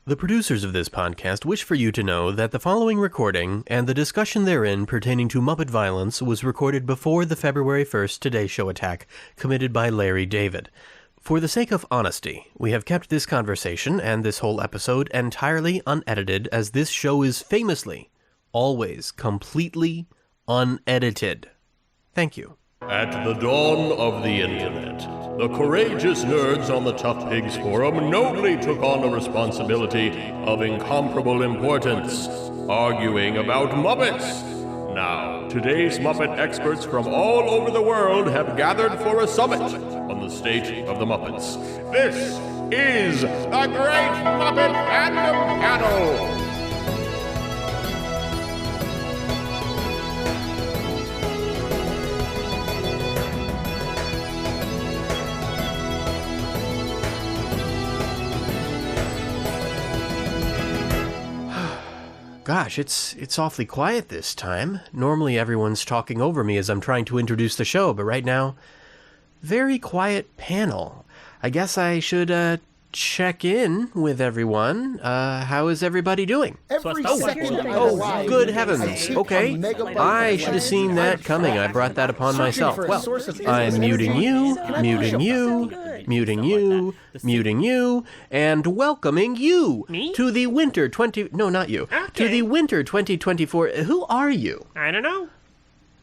The producers of this podcast wish for you to know that the following recording and the discussion therein pertaining to Muppet violence was recorded before the February 1st Today Show attack committed by Larry David. For the sake of honesty, we have kept this conversation and this whole episode entirely unedited, as this show is famously, always, completely unedited. Thank you. At the dawn of the internet, the courageous nerds on the ToughPigs forum nobly took on the responsibility of incomparable importance, arguing about Muppets. Now, today's Muppet experts from all over the world have gathered for a summit on the state of the Muppets. This is the Great Muppet Fandom Panel! Gosh, it's awfully quiet this time. Normally everyone's talking over me as I'm trying to introduce the show, but right now, very quiet panel. I guess I should check in with everyone. How is everybody doing? Every second Oh, good heavens. Okay. I should have seen that coming. I brought that upon myself. Well, I'm muting you, and welcoming you to the winter to the winter 2024. Who are you? I don't know.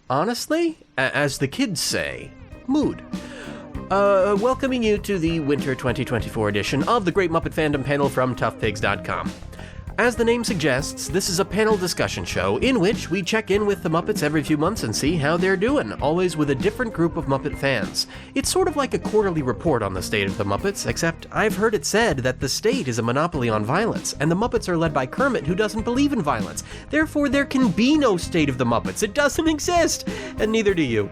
Honestly, as the kids say, mood. Welcoming you to the winter 2024 edition of the Great Muppet Fandom panel from ToughPigs.com. As the name suggests, this is a panel discussion show in which we check in with the Muppets every few months and see how they're doing, always with a different group of Muppet fans. It's sort of like a quarterly report on the state of the Muppets, except I've heard it said that the state is a monopoly on violence, and the Muppets are led by Kermit, who doesn't believe in violence. Therefore, there can be no state of the Muppets. It doesn't exist, and neither do you.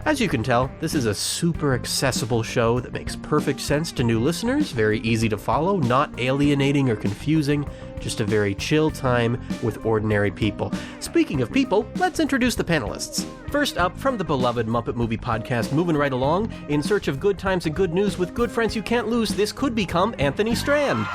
As you can tell, this is a super accessible show that makes perfect sense to new listeners, very easy to follow, not alienating or confusing, just a very chill time with ordinary people. Speaking of people, let's introduce the panelists. First up, from the beloved Muppet Movie Podcast, moving right along, in search of good times and good news with good friends you can't lose, this could become Anthony Strand.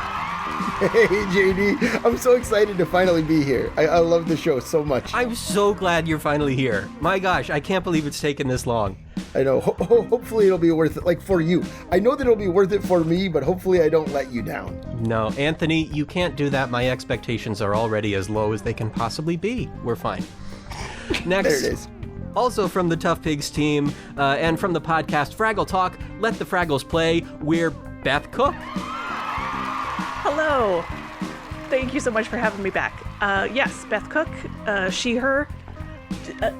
Hey, JD. I'm so excited to finally be here. I love the show so much. I'm so glad you're finally here. My gosh, I can't believe it's taken this long. I know. Hopefully it'll be worth it, like, for you. I know that it'll be worth it for me, but hopefully I don't let you down. No, Anthony, you can't do that. My expectations are already as low as they can possibly be. We're fine. Next. There it is. Also from the ToughPigs team, and from the podcast Fraggle Talk, Let the Fraggles Play, we're Beth Cook. Hello. Thank you so much for having me back. Yes, Beth Cook, she, her.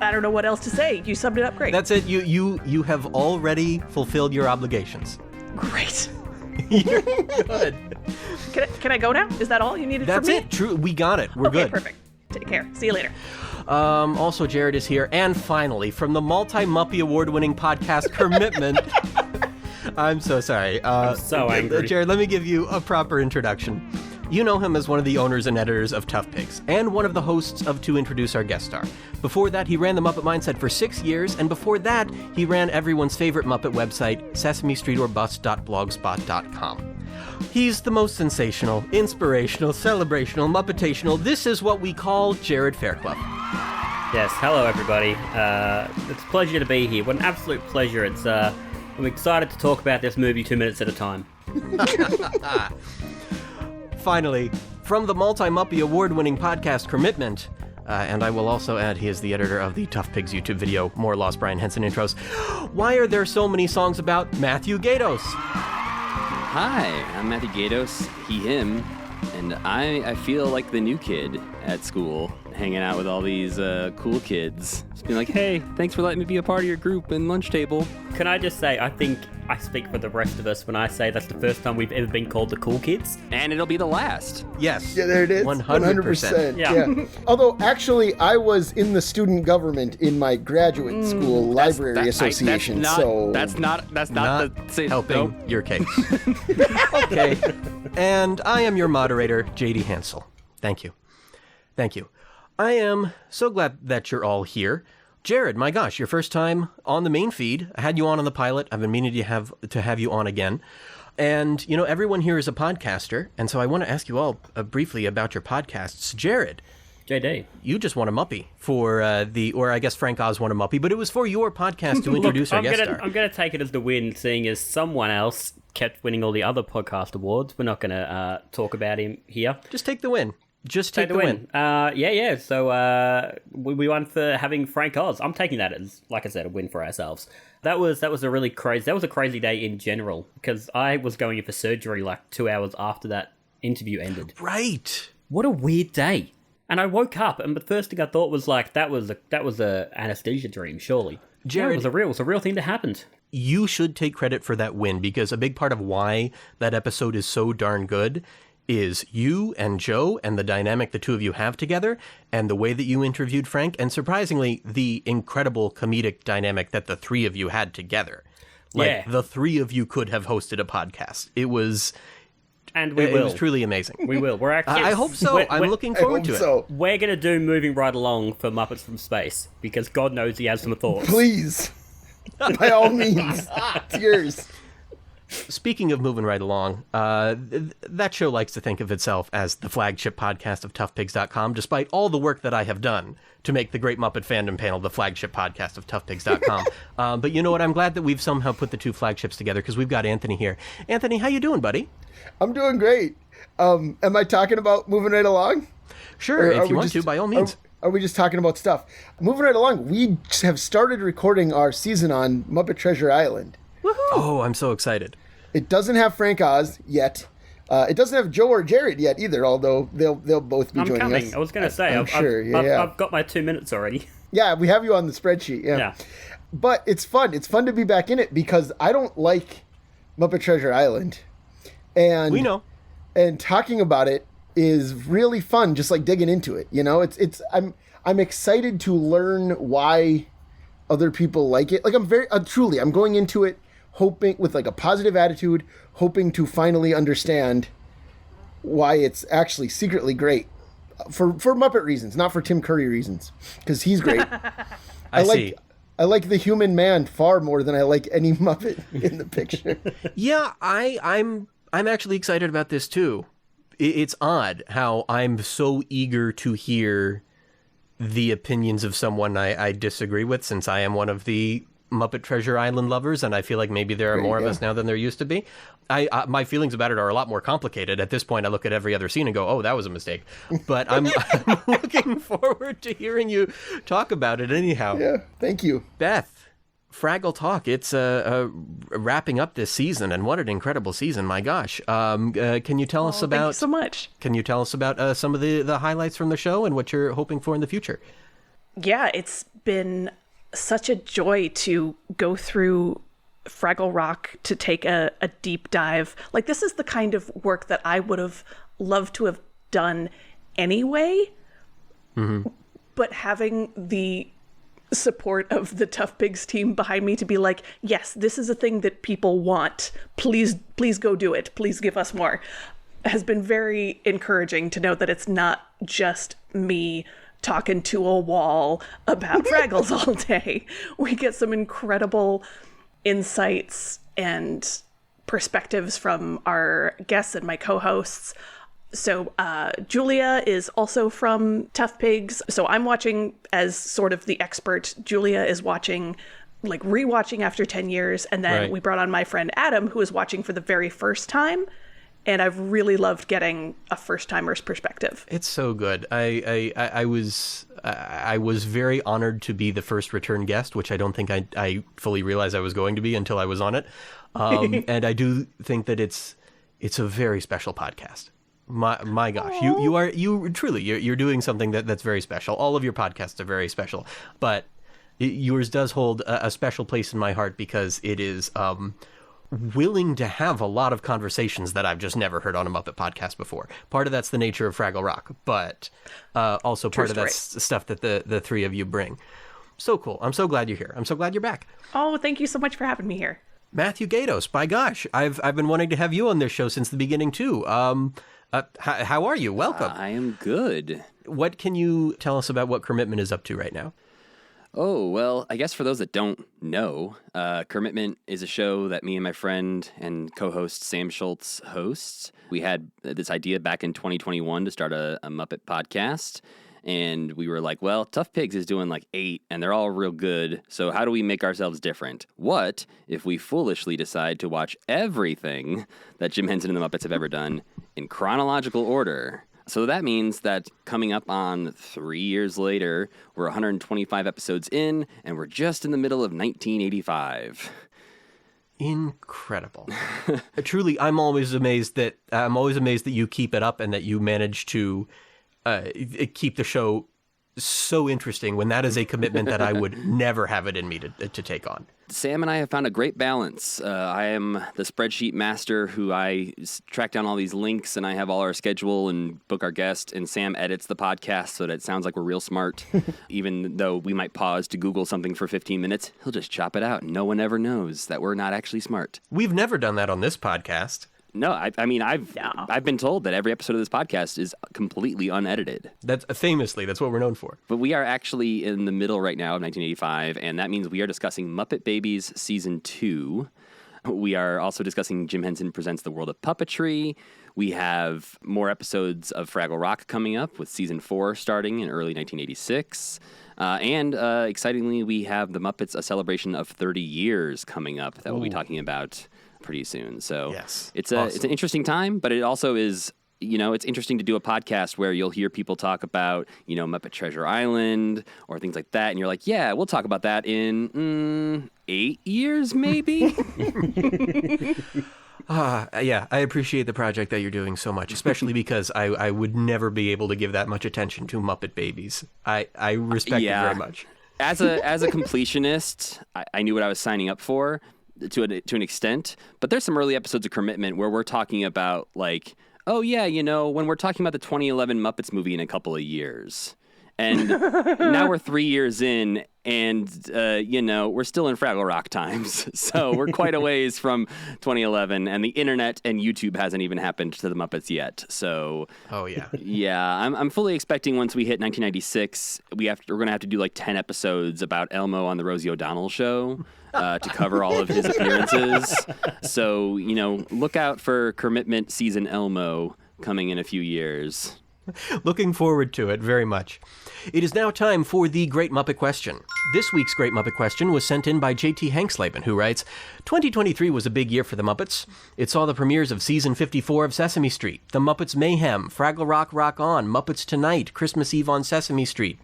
I don't know what else to say. You summed it up great. That's it. You have already fulfilled your obligations. Great. You're good. Can I go now? Is that all you needed from me? That's it. True. We got it. We're good. Okay, perfect. Take care. See you later. Also, Jarrod is here. And finally, from the multi-Muppy award-winning podcast Kermitment. I'm so sorry. I'm so angry. Jarrod, let me give you a proper introduction. You know him as one of the owners and editors of ToughPigs, and one of the hosts of To Introduce Our Guest Star. Before that, he ran the Muppet Mindset for 6 years, and before that, he ran everyone's favorite Muppet website, SesameStreetOrBust.blogspot.com. He's the most sensational, inspirational, celebrational, Muppetational. This is what we call Jarrod Fairclough. Yes, hello everybody. It's a pleasure to be here. What an absolute pleasure. I'm excited to talk about this movie 2 minutes at a time. Finally, from the multi-Muppy award-winning podcast Kermitment, and I will also add he is the editor of the ToughPigs YouTube video, More Lost Brian Henson Intros. Why are there so many songs about Matthew Gaydos? Hi, I'm Matthew Gaydos, he, him, and I feel like the new kid at school, hanging out with all these cool kids. Just being like, hey, thanks for letting me be a part of your group and lunch table. Can I just say, I think I speak for the rest of us when I say that's the first time we've ever been called the cool kids. And it'll be the last. Yes. Yeah, there it is. 100%. Yeah. Although, actually, I was in the student government in my graduate school library association, That's not helping your case. Okay. And I am your moderator, JD Hansel. Thank you. I am so glad that you're all here. Jarrod, my gosh, your first time on the main feed. I had you on the pilot. I've been meaning to have you on again. And, you know, everyone here is a podcaster, and so I want to ask you all briefly about your podcasts. Jarrod. JD. You just won a Muppy for or I guess Frank Oz won a Muppy, but it was for your podcast to introduce our guest star. I'm going to take it as the win, seeing as someone else kept winning all the other podcast awards. We're not going to talk about him here. Just take the win. Just take the win. Yeah. So we won for having Frank Oz. I'm taking that as, like I said, a win for ourselves. That was a crazy day in general, because I was going in for surgery like 2 hours after that interview ended. Right. What a weird day. And I woke up, and the first thing I thought was like, that was a anesthesia dream, surely. Jarrod, it was a real thing that happened. You should take credit for that win, because a big part of why that episode is so darn good is you and Joe and the dynamic the two of you have together, and the way that you interviewed Frank, and surprisingly, the incredible comedic dynamic that the three of you had together. Like, the three of you could have hosted a podcast. It was... And we will. It was truly amazing. We will. We're actually... I hope so. I'm looking forward to it. We're going to do Moving Right Along for Muppets from Space, because God knows he has some thoughts. Please. By all means. It's yours. Speaking of moving right along, that show likes to think of itself as the flagship podcast of ToughPigs.com, despite all the work that I have done to make the Great Muppet Fandom panel the flagship podcast of ToughPigs.com. But you know what? I'm glad that we've somehow put the two flagships together, because we've got Anthony here. Anthony, how you doing, buddy? I'm doing great. Am I talking about moving right along? Sure, if you want to, by all means. Are we just talking about stuff? Moving right along, we have started recording our season on Muppet Treasure Island. Woohoo! Oh, I'm so excited. It doesn't have Frank Oz yet. It doesn't have Joe or Jarrod yet either, although they'll both be joining us. I was going to say, I've got my 2 minutes already. Yeah, we have you on the spreadsheet. Yeah. But it's fun. It's fun to be back in it, because I don't like Muppet Treasure Island. And we know. And talking about it is really fun, just like digging into it. You know, I'm excited to learn why other people like it. Like, I'm very truly, I'm going into it hoping with like a positive attitude, hoping to finally understand why it's actually secretly great for Muppet reasons, not for Tim Curry reasons, because he's great. I like the human man far more than I like any Muppet in the picture. Yeah, I'm actually excited about this too. It's odd how I'm so eager to hear the opinions of someone I disagree with, since I am one of the Muppet Treasure Island lovers, and I feel like maybe there are more of us now than there used to be. My feelings about it are a lot more complicated. At this point, I look at every other scene and go, oh, that was a mistake. But I'm looking forward to hearing you talk about it anyhow. Yeah, thank you. Beth, Fraggle Talk, it's wrapping up this season, and what an incredible season, my gosh. Can you tell us about... Thank you so much. Can you tell us about some of the highlights from the show and what you're hoping for in the future? Yeah, it's been such a joy to go through Fraggle Rock, to take a deep dive. Like, this is the kind of work that I would have loved to have done anyway. Mm-hmm. But having the support of the ToughPigs team behind me to be like, yes, this is a thing that people want. Please go do it. Please give us more. Has been very encouraging to know that it's not just me talking to a wall about Fraggles all day. We get some incredible insights and perspectives from our guests and my co-hosts. So Julia is also from ToughPigs. So I'm watching as sort of the expert. Julia is watching, like rewatching after 10 years. And then we brought on my friend Adam, who is watching for the very first time. And I've really loved getting a first-timer's perspective. It's so good. I was very honored to be the first return guest, which I don't think I fully realized I was going to be until I was on it. And I do think that it's a very special podcast. My gosh, you're doing something that's very special. All of your podcasts are very special, but yours does hold a special place in my heart, because it is willing to have a lot of conversations that I've just never heard on a Muppet podcast before. Part of that's the nature of Fraggle Rock, but also part of that's stuff that the three of you bring. So cool. I'm so glad you're here. I'm so glad you're back. Oh, thank you so much for having me here. Matthew Gaydos, by gosh, I've been wanting to have you on this show since the beginning too. How are you? Welcome. I am good. What can you tell us about what Kermitment is up to right now? Oh, well, I guess for those that don't know, Kermitment is a show that me and my friend and co-host Sam Schultz hosts. We had this idea back in 2021 to start a Muppet podcast, and we were like, well, ToughPigs is doing like 8, and they're all real good, so how do we make ourselves different? What if we foolishly decide to watch everything that Jim Henson and the Muppets have ever done in chronological order? So that means that coming up on 3 years later, we're 125 episodes in, and we're just in the middle of 1985. Incredible. Truly, I'm always amazed that you keep it up and that you manage to keep the show so interesting when that is a commitment that I would never have it in me to take on. Sam and I have found a great balance. I am the spreadsheet master who I track down all these links, and I have all our schedule and book our guest, and Sam edits the podcast so that it sounds like we're real smart. Even though we might pause to Google something for 15 minutes, he'll just chop it out, and no one ever knows that we're not actually smart. We've never done that on this podcast. No, I've been told that every episode of this podcast is completely unedited. That's what we're known for. But we are actually in the middle right now of 1985, and that means we are discussing Muppet Babies Season 2. We are also discussing Jim Henson Presents the World of Puppetry. We have more episodes of Fraggle Rock coming up with Season 4 starting in early 1986. And excitingly, we have the Muppets A Celebration of 30 Years coming up that we'll be talking about pretty soon. So yes, it's an interesting time, but it also is, it's interesting to do a podcast where you'll hear people talk about, Muppet Treasure Island or things like that. And you're like, yeah, we'll talk about that in 8 years, maybe. Yeah, I appreciate the project that you're doing so much, especially because I would never be able to give that much attention to Muppet Babies. I respect it very much. As a completionist, I knew what I was signing up for. To an extent, but there's some early episodes of Kermitment where we're talking about like, oh yeah, when we're talking about the 2011 Muppets movie in a couple of years, and now we're 3 years in, and we're still in Fraggle Rock times, so we're quite a ways from 2011, and the internet and YouTube hasn't even happened to the Muppets yet. So, I'm fully expecting once we hit 1996, we're going to have to do like 10 episodes about Elmo on the Rosie O'Donnell show. To cover all of his appearances. So, look out for Kermitment Season Elmo coming in a few years. Looking forward to it very much. It is now time for the Great Muppet Question. This week's Great Muppet Question was sent in by J.T. Hankslaben, who writes, 2023 was a big year for the Muppets. It saw the premieres of Season 54 of Sesame Street, The Muppets Mayhem, Fraggle Rock Rock On, Muppets Tonight, Christmas Eve on Sesame Street,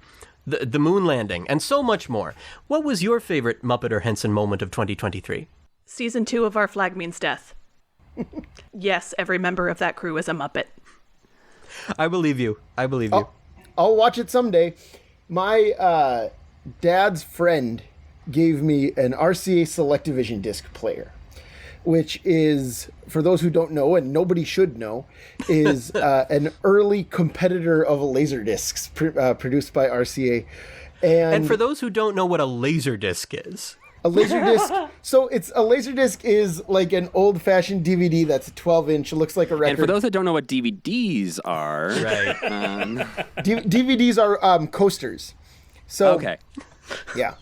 the moon landing, and so much more. What was your favorite Muppet or Henson moment of 2023? Season 2 of Our Flag Means Death. Yes, every member of that crew is a Muppet. I believe you. I'll watch it someday. My dad's friend gave me an RCA Selectavision disc player, which is, for those who don't know, and nobody should know, is an early competitor of Laserdiscs produced by RCA. And for those who don't know what a Laserdisc is. A Laserdisc, so a Laserdisc is like an old-fashioned DVD that's a 12-inch, looks like a record. And for those that don't know what DVDs are, right? DVDs are coasters. So okay, yeah.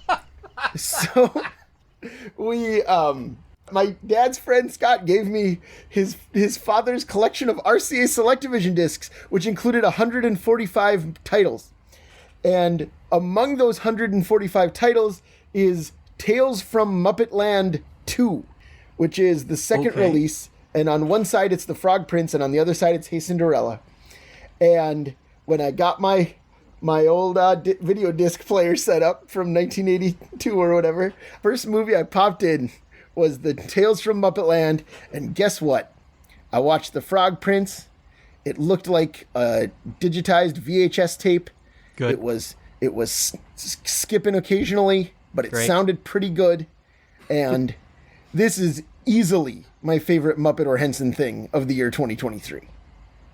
So we my dad's friend Scott gave me his father's collection of RCA Selectavision discs, which included 145 titles. And among those 145 titles is Tales from Muppet Land 2, which is the second release. And on one side, it's The Frog Prince, and on the other side, it's Hey Cinderella. And when I got my old video disc player set up from 1982 or whatever, first movie I popped in was the Tales from Muppet Land. And guess what? I watched The Frog Prince. It looked like a digitized VHS tape. Good. It was skipping occasionally, but it sounded pretty good. And this is easily my favorite Muppet or Henson thing of the year 2023.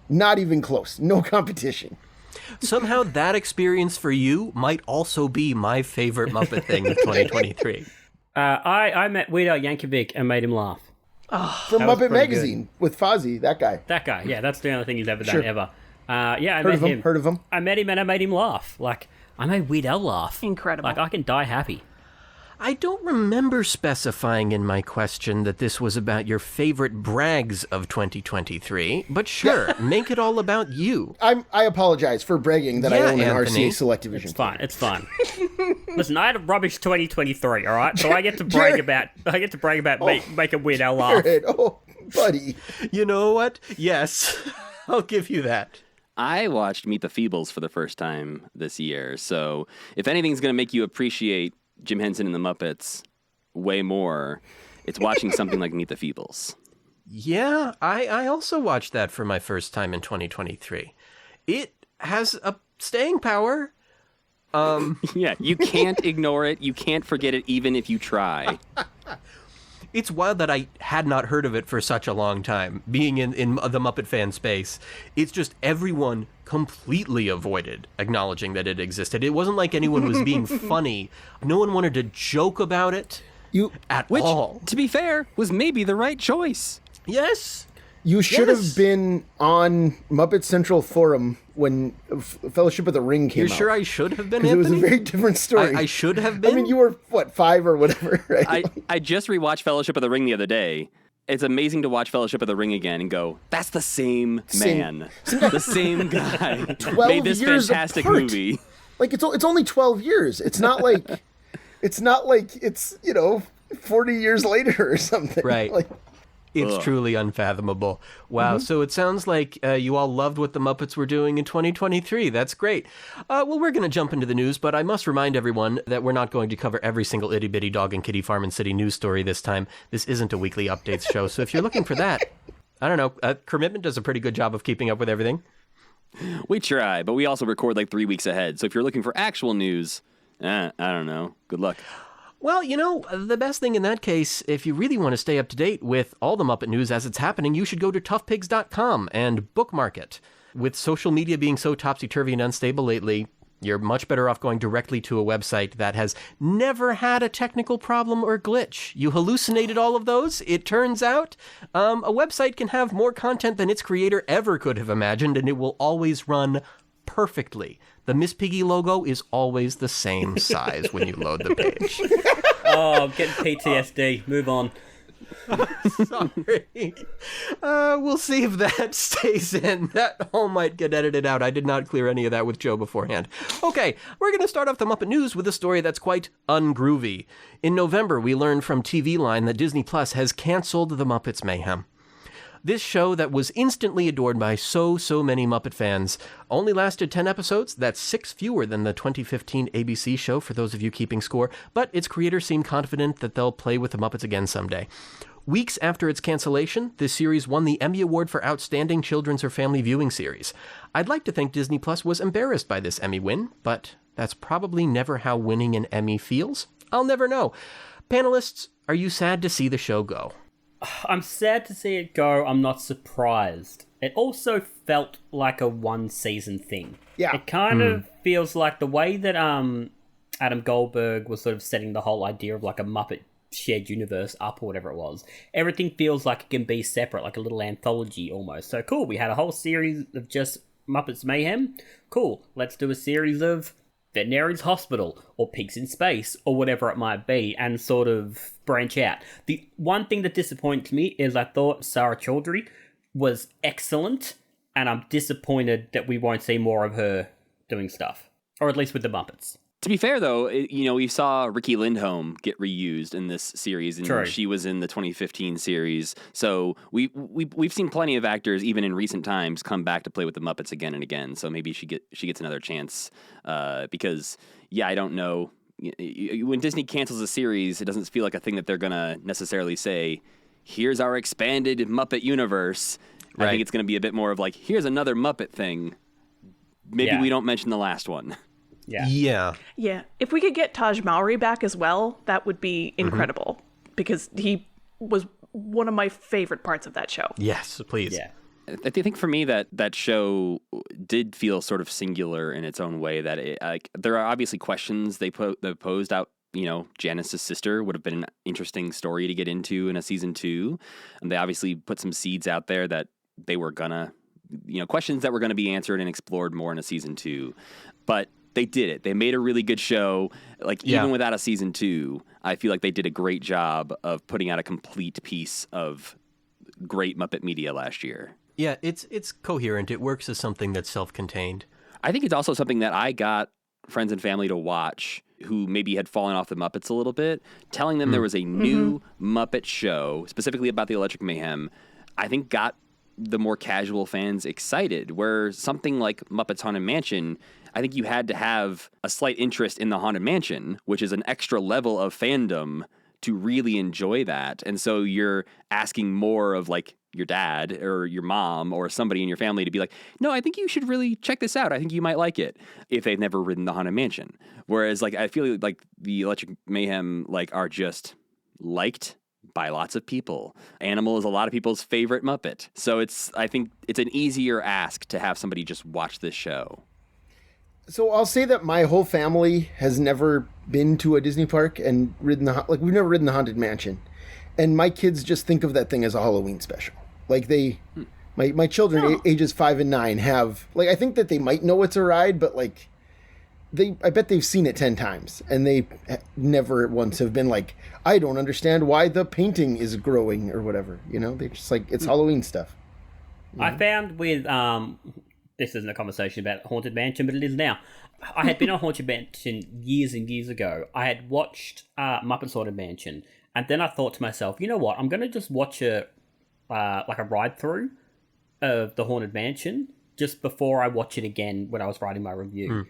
Not even close. No competition. Somehow that experience for you might also be my favorite Muppet thing of 2023. I met Weird Al Yankovic and made him laugh. From Muppet Magazine with Fozzie, that guy. That guy, yeah, that's the only thing he's ever done, ever. I Heard of him. I met him and I made him laugh. Like, I made Weird Al laugh. Incredible. Like, I can die happy. I don't remember specifying in my question that this was about your favorite brags of 2023, but sure, make it all about you. I apologize for bragging that I Yeah, own an Anthony. RCA Select Division. It's fine. Listen, I had a rubbish 2023, all right? So I get to brag about making Weird Al laugh. Jared, oh, buddy. You know what? Yes, I'll give you that. I watched Meet the Feebles for the first time this year, so if anything's going to make you appreciate Jim Henson and the Muppets way more, it's watching something like Meet the Feebles. Yeah, I also watched that for my first time in 2023. It has a staying power. Yeah, you can't ignore it. You can't forget it even if you try. It's wild that I had not heard of it for such a long time, being in the Muppet fan space. It's just everyone completely avoided acknowledging that it existed. It wasn't like anyone was being funny. No one wanted to joke about it at all. To be fair, was maybe the right choice. Yes. You should have been on Muppet Central Forum when Fellowship of the Ring came out. You're sure I should have been, Because it was a Anthony? very different story. I should have been? I mean, you were, 5 or whatever, right? I just rewatched Fellowship of the Ring the other day. It's amazing to watch Fellowship of the Ring again and go, that's the same man. The same guy 12 made this years fantastic apart. movie. Like, it's only 12 years. It's not like it's 40 years later or something. Right. Like, It's truly unfathomable. Wow. So it sounds like you all loved what the Muppets were doing in 2023. That's great. Well, we're going to jump into the news, but I must remind everyone that we're not going to cover every single itty bitty dog and kitty farm and city news story this time. This isn't a weekly updates show. So if you're looking for that, I don't know. Kermitment does a pretty good job of keeping up with everything. We try, but we also record like 3 weeks ahead. So if you're looking for actual news, I don't know. Good luck. Well, you know, the best thing in that case, if you really want to stay up to date with all the Muppet news as it's happening, you should go to toughpigs.com and bookmark it. With social media being so topsy-turvy and unstable lately, you're much better off going directly to a website that has never had a technical problem or glitch. You hallucinated all of those? It turns out a website can have more content than its creator ever could have imagined, and it will always run perfectly. The Miss Piggy logo is always the same size when you load the page. Oh, I'm getting PTSD. Move on. Sorry. We'll see if that stays in. That all might get edited out. I did not clear any of that with Joe beforehand. Okay, we're going to start off the Muppet News with a story that's quite ungroovy. In November, we learned from TV Line that Disney Plus has canceled the Muppets Mayhem. This show that was instantly adored by so many Muppet fans only lasted 10 episodes. That's 6 fewer than the 2015 ABC show, for those of you keeping score, but its creators seem confident that they'll play with the Muppets again someday. Weeks after its cancellation, this series won the Emmy Award for Outstanding Children's or Family Viewing Series. I'd like to think Disney Plus was embarrassed by this Emmy win, but that's probably never how winning an Emmy feels. I'll never know. Panelists, are you sad to see the show go? I'm sad to see it go. I'm not surprised. It also felt like a one-season thing. Yeah. It kind of feels like the way that Adam Goldberg was sort of setting the whole idea of like a Muppet shared universe up or whatever it was. Everything feels like it can be separate, like a little anthology almost. So cool, we had a whole series of just Muppets Mayhem. Cool, let's do a series of Veterinary's Hospital or Pigs in Space or whatever it might be and sort of branch out. The one thing that disappoints me is I thought Sarah Chaudhry was excellent, and I'm disappointed that we won't see more of her doing stuff, or at least with the Muppets. To be fair, though, we saw Ricky Lindholm get reused in this series, and True. She was in the 2015 series. So we've seen plenty of actors, even in recent times, come back to play with the Muppets again and again. So maybe she gets another chance. Because I don't know. When Disney cancels a series, it doesn't feel like a thing that they're gonna necessarily say, "Here's our expanded Muppet universe." Right. I think it's gonna be a bit more of like, "Here's another Muppet thing." Maybe we don't mention the last one. Yeah. Yeah. If we could get Taj Mowry back as well, that would be incredible because he was one of my favorite parts of that show. Yes, please. Yeah. I think for me that show did feel sort of singular in its own way. That there are obviously questions they posed out. Janice's sister would have been an interesting story to get into in a season 2, and they obviously put some seeds out there that they were gonna, questions that were gonna be answered and explored more in a season 2. But they did it. They made a really good show. Like, even without a season 2, I feel like they did a great job of putting out a complete piece of great Muppet media last year. Yeah, it's coherent. It works as something that's self-contained. I think it's also something that I got friends and family to watch who maybe had fallen off the Muppets a little bit, telling them there was a new Muppet show, specifically about the Electric Mayhem, I think got the more casual fans excited, where something like Muppets Haunted Mansion, I think you had to have a slight interest in the Haunted Mansion, which is an extra level of fandom to really enjoy that. And so you're asking more of like your dad or your mom or somebody in your family to be like, no, I think you should really check this out. I think you might like it, if they've never ridden the Haunted Mansion. Whereas like, I feel like the Electric Mayhem like are just liked by lots of people. Animal is a lot of people's favorite Muppet. So I think it's an easier ask to have somebody just watch this show. So I'll say that my whole family has never been to a Disney park and ridden we've never ridden the Haunted Mansion. And my kids just think of that thing as a Halloween special. Like my children ages 5 and 9 have, like, I think that they might know it's a ride, but like I bet they've seen it 10 times and they never once have been like, I don't understand why the painting is growing or whatever, you know? They just like, it's Halloween stuff. I found with, this isn't a conversation about Haunted Mansion, but it is now. I had been on Haunted Mansion years and years ago. I had watched Muppets Haunted Mansion, and then I thought to myself, you know what? I'm going to just watch a ride through of the Haunted Mansion just before I watch it again when I was writing my review.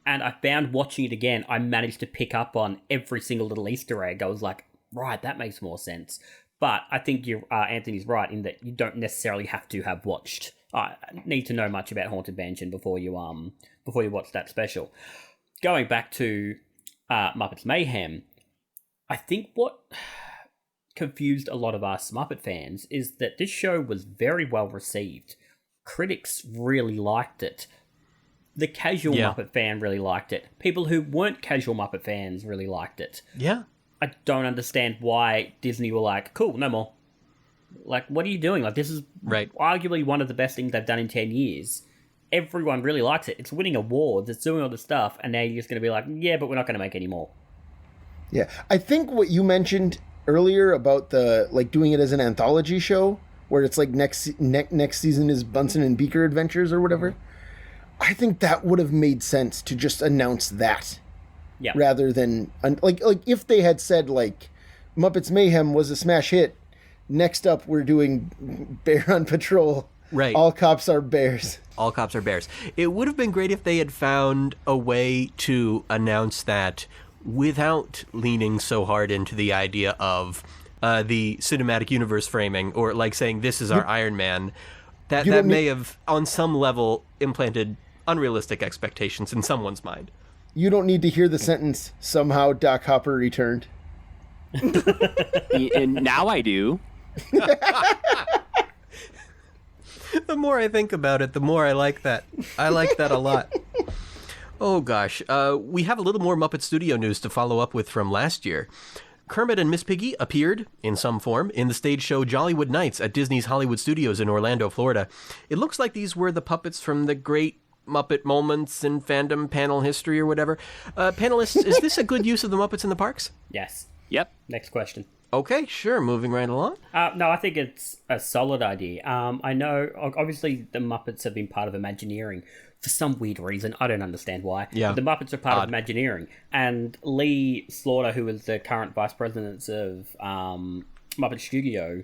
And I found watching it again, I managed to pick up on every single little Easter egg. I was like, right, that makes more sense. But I think Anthony's right in that you don't necessarily have to have watched. Need to know much about Haunted Mansion before you watch that special. Going back to Muppets Mayhem, I think what confused a lot of us Muppet fans is that this show was very well received. Critics really liked it. The casual Muppet fan really liked it. People who weren't casual Muppet fans really liked it. Yeah. I don't understand why Disney were like, cool, no more. Like, what are you doing? Like, this is arguably one of the best things they've done in 10 years. Everyone really likes it. It's winning awards. It's doing all this stuff. And now you're just going to be like, yeah, but we're not going to make any more. Yeah. I think what you mentioned earlier about doing it as an anthology show, where it's like next season is Bunsen and Beaker Adventures or whatever. I think that would have made sense to just announce that. Yeah. Rather than, like if they had said, like, Muppets Mayhem was a smash hit, next up we're doing Bear on Patrol. Right. All cops are bears. All cops are bears. It would have been great if they had found a way to announce that without leaning so hard into the idea of the cinematic universe framing, or like saying this is our Iron Man. That may have, on some level, implanted unrealistic expectations in someone's mind. You don't need to hear the sentence, somehow Doc Hopper returned. And now I do. The more I think about it, the more I like that. I like that a lot. Oh, gosh. We have a little more Muppet Studio news to follow up with from last year. Kermit and Miss Piggy appeared, in some form, in the stage show Jollywood Nights at Disney's Hollywood Studios in Orlando, Florida. It looks like these were the puppets from the great Muppet moments in fandom panel history or whatever. Panelists, is this a good use of the Muppets in the parks? Yes. Yep. Next question. Okay, sure. Moving right along. No, I think it's a solid idea. I know, obviously, the Muppets have been part of Imagineering for some weird reason. I don't understand why. Yeah. But the Muppets are part of Imagineering. And Lee Slaughter, who is the current vice president of Muppet Studio,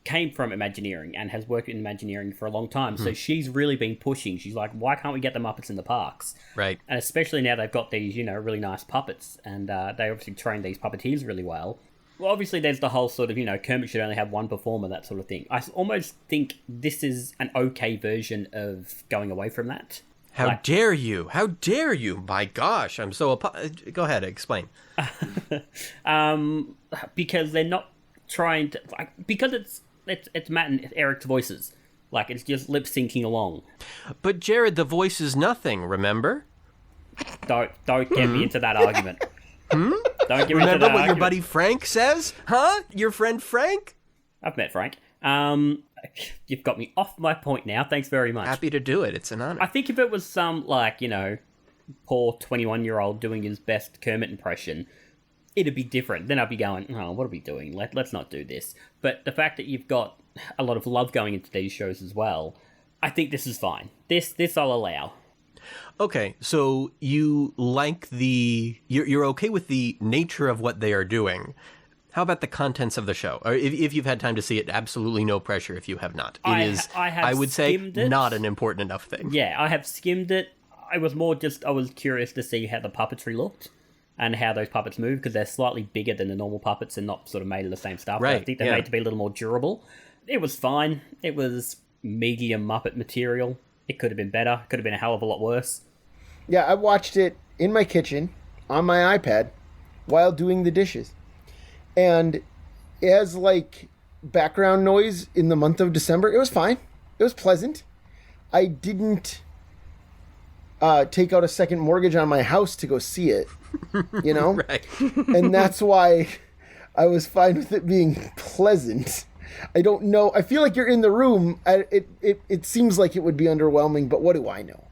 came from Imagineering and has worked in Imagineering for a long time. So she's really been pushing. She's like, why can't we get the Muppets in the parks? Right. And especially now they've got these, really nice puppets. And they obviously train these puppeteers really well. Well, obviously, there's the whole sort of, Kermit should only have one performer, that sort of thing. I almost think this is an okay version of going away from that. How dare you? How dare you? My gosh, I'm so... Go ahead, explain. Because they're not trying to... because it's Matt and Eric's voices. It's just lip-syncing along. But, Jarrod, the voice is nothing, remember? Don't get me into that argument. Don't get me Remember into that what argument. your buddy Frank says? Huh? Your friend Frank? I've met Frank. You've got me off my point now. Thanks very much. Happy to do it. It's an honor. I think if it was some, poor 21-year-old doing his best Kermit impression, it'd be different. Then I'd be going, oh, what are we doing? Let's not do this. But the fact that you've got a lot of love going into these shows as well, I think this is fine. This I'll allow. Okay, so you like you're okay with the nature of what they are doing. How about the contents of the show? Or if you've had time to see it, absolutely no pressure if you have not. I would say, not an important enough thing. Yeah, I have skimmed it. I was curious to see how the puppetry looked and how those puppets move, because they're slightly bigger than the normal puppets and not sort of made of the same stuff. Right, I think they're made to be a little more durable. It was fine. It was medium Muppet material. It could have been better. Could have been a hell of a lot worse. Yeah, I watched it in my kitchen on my iPad while doing the dishes. And as like background noise in the month of December, it was fine. It was pleasant. I didn't take out a second mortgage on my house to go see it, you know? Right. And that's why I was fine with it being pleasant. I don't know. I feel like you're in the room. It seems like it would be underwhelming, but what do I know?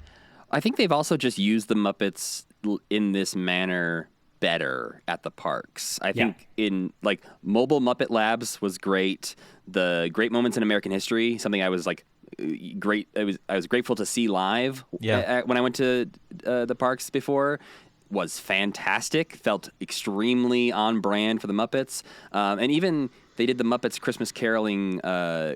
I think they've also just used the Muppets in this manner better at the parks. I think in like Mobile Muppet Labs was great. The Great Moments in American History, something I was like great. I was grateful to see live when I went to the parks before. Was fantastic. Felt extremely on brand for the Muppets. And even they did the Muppets Christmas Caroling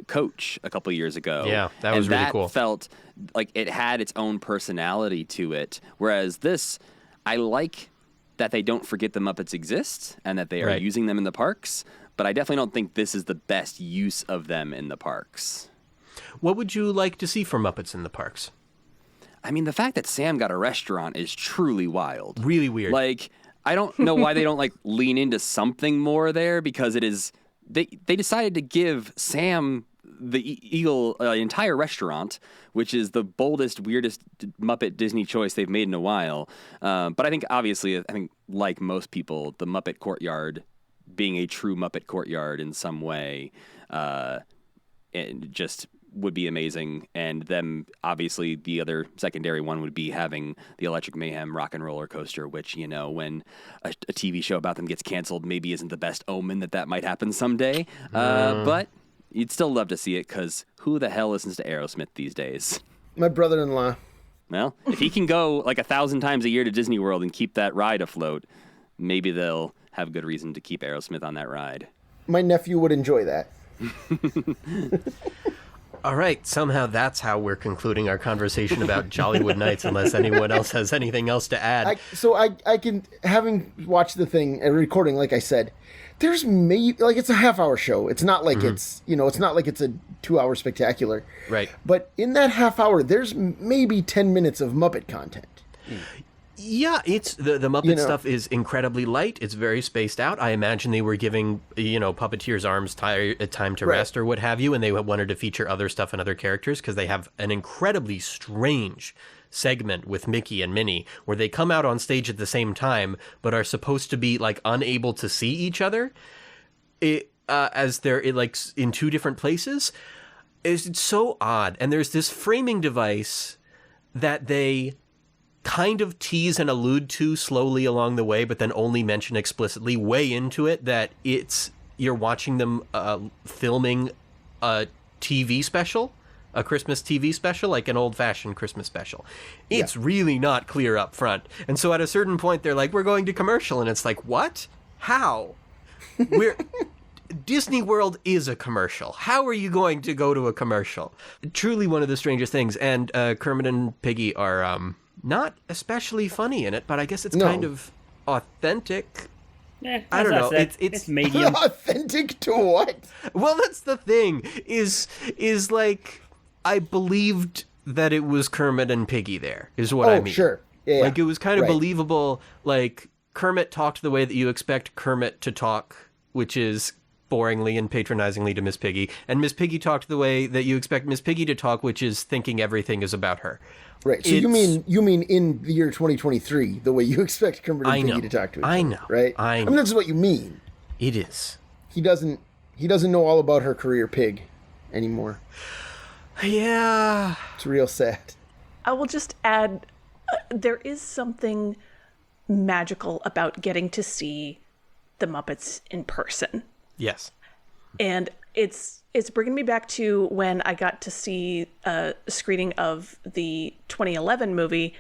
coach a couple years ago. Yeah, that was really cool. Felt like it had its own personality to it. Whereas this, I like that they don't forget the Muppets exist and that they are using them in the parks. But I definitely don't think this is the best use of them in the parks. What would you like to see for Muppets in the parks? I mean, the fact that Sam got a restaurant is truly wild. Really weird. Like, I don't know why they don't like lean into something more there, because it is they decided to give Sam the Eagle entire restaurant, which is the boldest, weirdest Muppet Disney choice they've made in a while. But I think obviously, like most people, the Muppet Courtyard being a true Muppet Courtyard in some way, and just would be amazing. And then obviously the other secondary one would be having the Electric Mayhem rock and roller coaster, which, you know, when a TV show about them gets canceled, maybe isn't the best omen that might happen someday. But you'd still love to see it, because who the hell listens to Aerosmith these days? My brother-in-law. Well, if he can go like 1,000 times a year to Disney World and keep that ride afloat, maybe they'll have good reason to keep Aerosmith on that ride. My nephew would enjoy that. All right, somehow that's how we're concluding our conversation about Jollywood Nights, unless anyone else has anything else to add. I can, having watched the thing and recording, like I said, there's maybe, like, it's a half-hour show. It's not like it's, you know, it's not like it's a 2-hour spectacular. Right. But in that half hour, there's maybe 10 minutes of Muppet content. Yeah, it's the Muppet stuff is incredibly light. It's very spaced out. I imagine they were giving, puppeteers' arms time to rest or what have you, and they wanted to feature other stuff and other characters, because they have an incredibly strange segment with Mickey and Minnie where they come out on stage at the same time but are supposed to be like unable to see each other as they're in two different places. It's so odd. And there's this framing device that they kind of tease and allude to slowly along the way, but then only mention explicitly way into it, that you're watching them filming a TV special, a Christmas TV special, like an old-fashioned Christmas special. It's really not clear up front. And so at a certain point, they're like, we're going to commercial. And it's like, what? How? Disney World is a commercial. How are you going to go to a commercial? Truly one of the strangest things. And Kermit and Piggy are not especially funny in it, but I guess it's kind of authentic. Yeah, I don't know. It's medium. Authentic to what? Well, that's the thing. Is like, I believed that it was Kermit and Piggy there, is what I mean. Sure. Yeah. Like, it was kind of believable. Like, Kermit talked the way that you expect Kermit to talk, which is boringly and patronizingly to Miss Piggy. And Miss Piggy talked the way that you expect Miss Piggy to talk, which is thinking everything is about her. Right. So you mean in the year 2023, the way you expect Kermit and Piggy to talk to each other. I know. Right? I know. I mean, that's what you mean. It is. He doesn't know all about her career, Pig, anymore. Yeah. It's real sad. I will just add there is something magical about getting to see the Muppets in person. Yes. And it's bringing me back to when I got to see a screening of the 2011 movie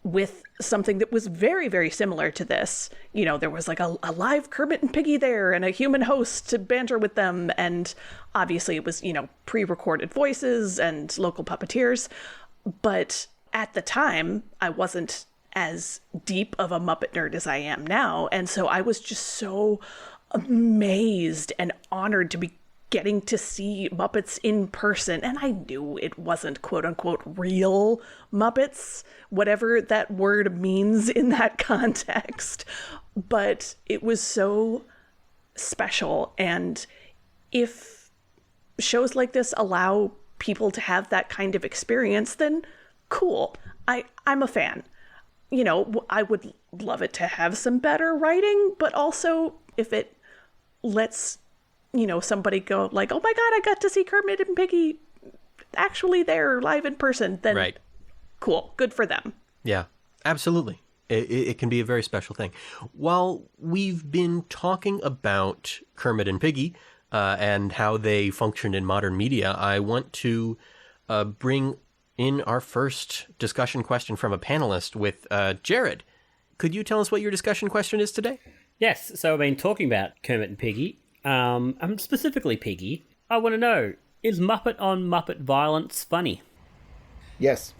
with something that was very, very similar to this. You know, there was like a live Kermit and Piggy there and a human host to banter with them. And obviously it was, you know, pre-recorded voices and local puppeteers. But at the time, I wasn't as deep of a Muppet nerd as I am now. And so I was just so amazed and honored to be getting to see Muppets in person. And I knew it wasn't quote unquote real Muppets, whatever that word means in that context. But it was so special. And if shows like this allow people to have that kind of experience, then cool. I'm a fan. You know, I would love it to have some better writing, but also if it lets, you know, somebody go like, oh my God, I got to see Kermit and Piggy actually there live in person, then right. Cool. Good for them. Yeah, absolutely. It can be a very special thing. While we've been talking about Kermit and Piggy and how they function in modern media, I want to bring in our first discussion question from a panelist with Jarrod. Could you tell us what your discussion question is today? Yes, so I've been talking about Kermit and Piggy. Specifically Piggy. I want to know, is Muppet on Muppet violence funny? Yes.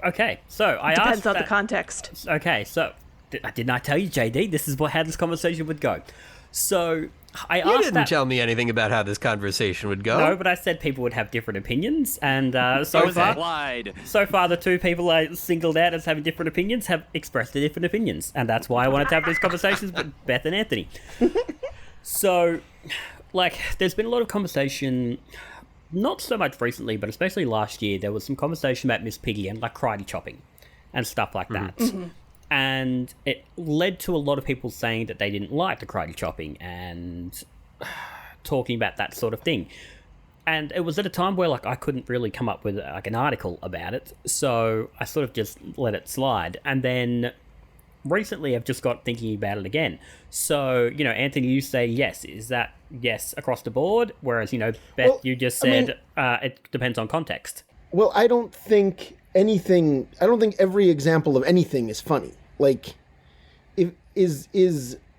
Okay, so I asked... Depends on the context. Okay, so didn't I tell you, JD? This is how this conversation would go. So I asked You didn't tell me anything about how this conversation would go. No, but I said people would have different opinions, and so far the two people I singled out as having different opinions have expressed their different opinions, and that's why I wanted to have these conversations with Beth and Anthony. So, like, there's been a lot of conversation, not so much recently, but especially last year, there was some conversation about Miss Piggy and, like, karate chopping and stuff like that. Mm-hmm. And it led to a lot of people saying that they didn't like the karate chopping and talking about that sort of thing. And it was at a time where, like, I couldn't really come up with, like, an article about it, so I sort of just let it slide. And then recently I've just got thinking about it again. So, you know, Anthony, you say yes. Is that yes across the board? Whereas, you know, Beth, you just said it depends on context. Well, I don't think every example of anything is funny. Like,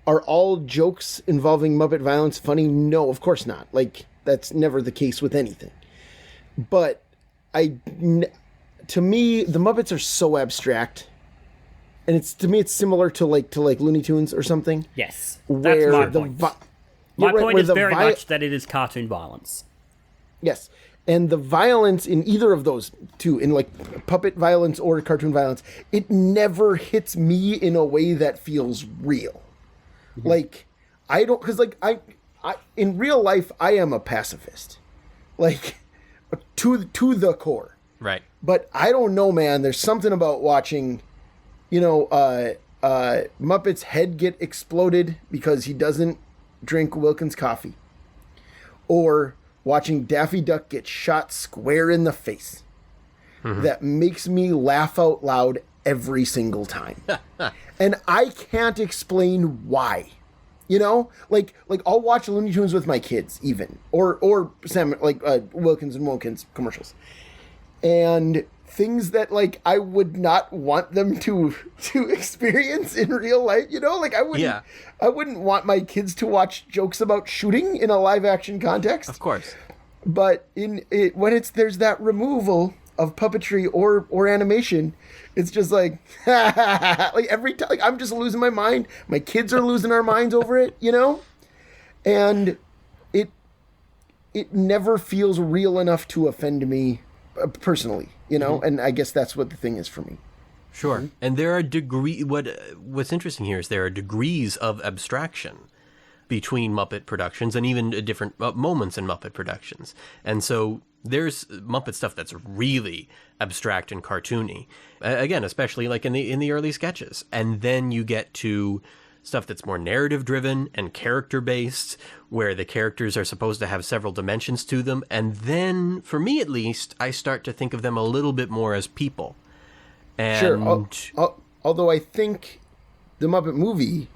are all jokes involving Muppet violence funny? No, of course not. Like, that's never the case with anything. But to me, the Muppets are so abstract. And to me, it's similar to like Looney Tunes or something. Yes, that's my point. My point is very much that it is cartoon violence. Yes, and the violence in either of those two, in like puppet violence or cartoon violence, it never hits me in a way that feels real. Mm-hmm. Like, I don't, because like I in real life, I am a pacifist, like to the core. Right. But I don't know, man. There's something about watching, you know, Muppet's head get exploded because he doesn't drink Wilkins coffee, or watching Daffy Duck get shot square in the face. Mm-hmm. That makes me laugh out loud every single time. And I can't explain why. You know, like I'll watch Looney Tunes with my kids even, or Sam, like Wilkins and Wilkins commercials. And things that, like, I would not want them to experience in real life, you know? Like, I wouldn't want my kids to watch jokes about shooting in a live-action context. Of course. But when there's that removal of puppetry or animation, it's just like, like, every time, like, I'm just losing my mind. My kids are losing our minds over it, you know? And it never feels real enough to offend me personally. You know, mm-hmm. And I guess that's what the thing is for me. Sure. Mm-hmm. And there are what's interesting here is there are degrees of abstraction between Muppet productions and even different moments in Muppet productions. And so there's Muppet stuff that's really abstract and cartoony. Again, especially like in the early sketches. And then you get to stuff that's more narrative driven and character based, where the characters are supposed to have several dimensions to them. And then, for me at least, I start to think of them a little bit more as people. And Sure. Although I think the Muppet movie,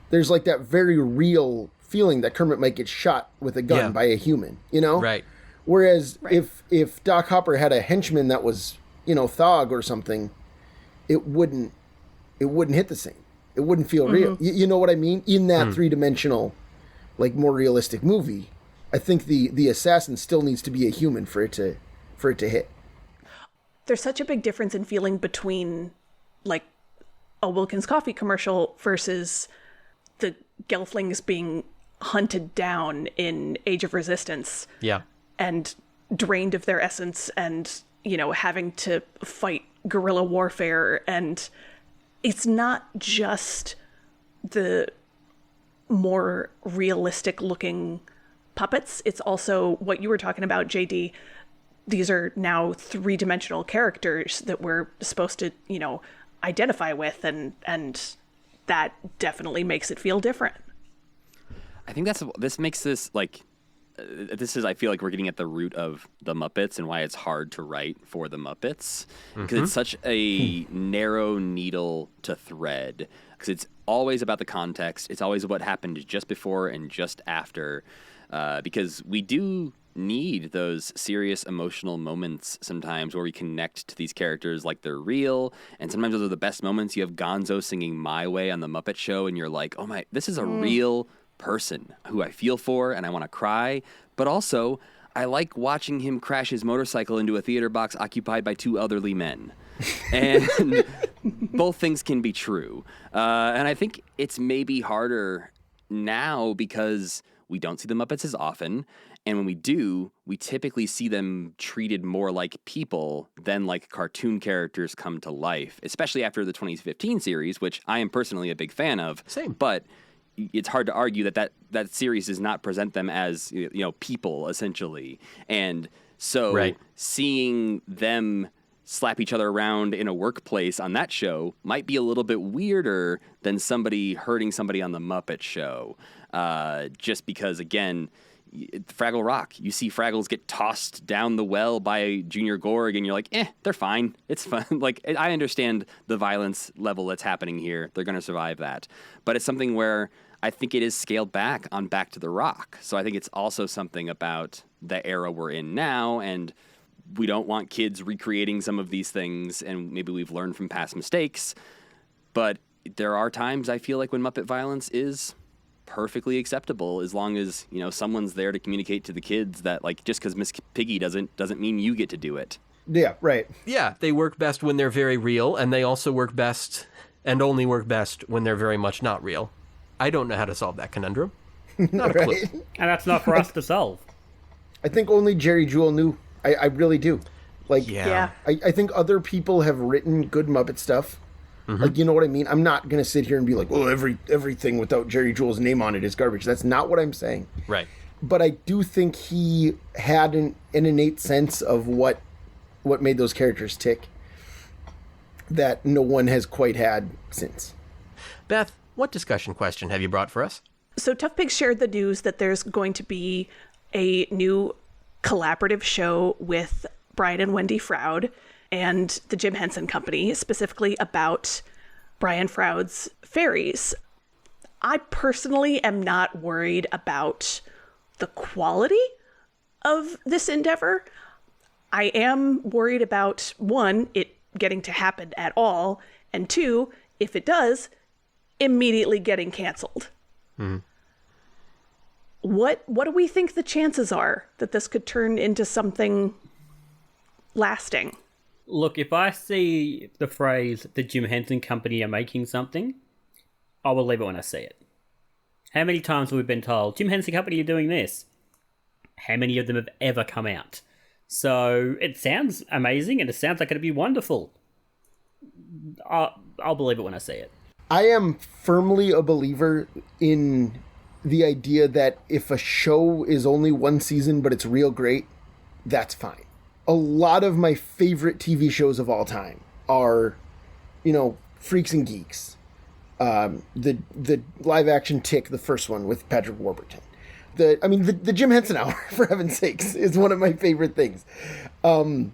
there's like that very real feeling that Kermit might get shot with a gun by a human, you know? Right. Whereas if Doc Hopper had a henchman that was, Thog or something, it wouldn't hit the same. It wouldn't feel real. You know what I mean? In that three-dimensional, like more realistic movie, I think the assassin still needs to be a human for it to hit. There's such a big difference in feeling between like a Wilkins coffee commercial versus the Gelflings being hunted down in Age of Resistance. Yeah. And drained of their essence and, having to fight guerrilla warfare. And it's not just the more realistic looking puppets. It's also what you were talking about, JD. These are now three-dimensional characters that we're supposed to, identify with, and that definitely makes it feel different. I think this makes this like I feel like we're getting at the root of the Muppets and why it's hard to write for the Muppets, because it's such a narrow needle to thread, because it's always about the context. It's always what happened just before and just after, because we do need those serious emotional moments sometimes where we connect to these characters like they're real, and sometimes those are the best moments. You have Gonzo singing My Way on the Muppet Show and you're like, oh my, this is a real person who I feel for and I want to cry, but also I like watching him crash his motorcycle into a theater box occupied by two elderly men. And both things can be true. And I think it's maybe harder now because we don't see the Muppets as often. And when we do, we typically see them treated more like people than like cartoon characters come to life, especially after the 2015 series, which I am personally a big fan of. Same. But it's hard to argue that series does not present them as, people, essentially. And so seeing them slap each other around in a workplace on that show might be a little bit weirder than somebody hurting somebody on the Muppet Show. Just because, again, Fraggle Rock, you see Fraggles get tossed down the well by Junior Gorg, and you're like, they're fine. It's fun. Like, I understand the violence level that's happening here. They're going to survive that. But it's something where I think it is scaled back on Back to the Rock. So I think it's also something about the era we're in now, and we don't want kids recreating some of these things, and maybe we've learned from past mistakes. But there are times I feel like when Muppet violence is perfectly acceptable, as long as someone's there to communicate to the kids that, like, just because Miss Piggy doesn't mean you get to do it. Yeah, right. Yeah, they work best when they're very real, and they also work best and only work best when they're very much not real. I don't know how to solve that conundrum. Not a clue. And that's not for us to solve. I think only Jerry Jewell knew. I really do. Like, Yeah. I think other people have written good Muppet stuff. Like, you know what I mean? I'm not going to sit here and be like, well, everything without Jerry Jewell's name on it is garbage. That's not what I'm saying. Right. But I do think he had an innate sense of what made those characters tick that no one has quite had since. Beth, what discussion question have you brought for us? So ToughPigs shared the news that there's going to be a new collaborative show with Brian and Wendy Froud and the Jim Henson Company, specifically about Brian Froud's Faeries. I personally am not worried about the quality of this endeavor. I am worried about, one, it getting to happen at all, and two, if it does, immediately getting canceled. What do we think the chances are that this could turn into something lasting? Look, if I see the phrase, the Jim Henson Company are making something, I will believe it when I see it. How many times have we been told, Jim Henson Company are doing this? How many of them have ever come out? So it sounds amazing and it sounds like it'd be wonderful. I'll believe it when I see it. I am firmly a believer in the idea that if a show is only one season but it's real great, that's fine. A lot of my favorite TV shows of all time are, Freaks and Geeks. The live action Tick, the first one with Patrick Warburton. The Jim Henson Hour, for heaven's sakes, is one of my favorite things. And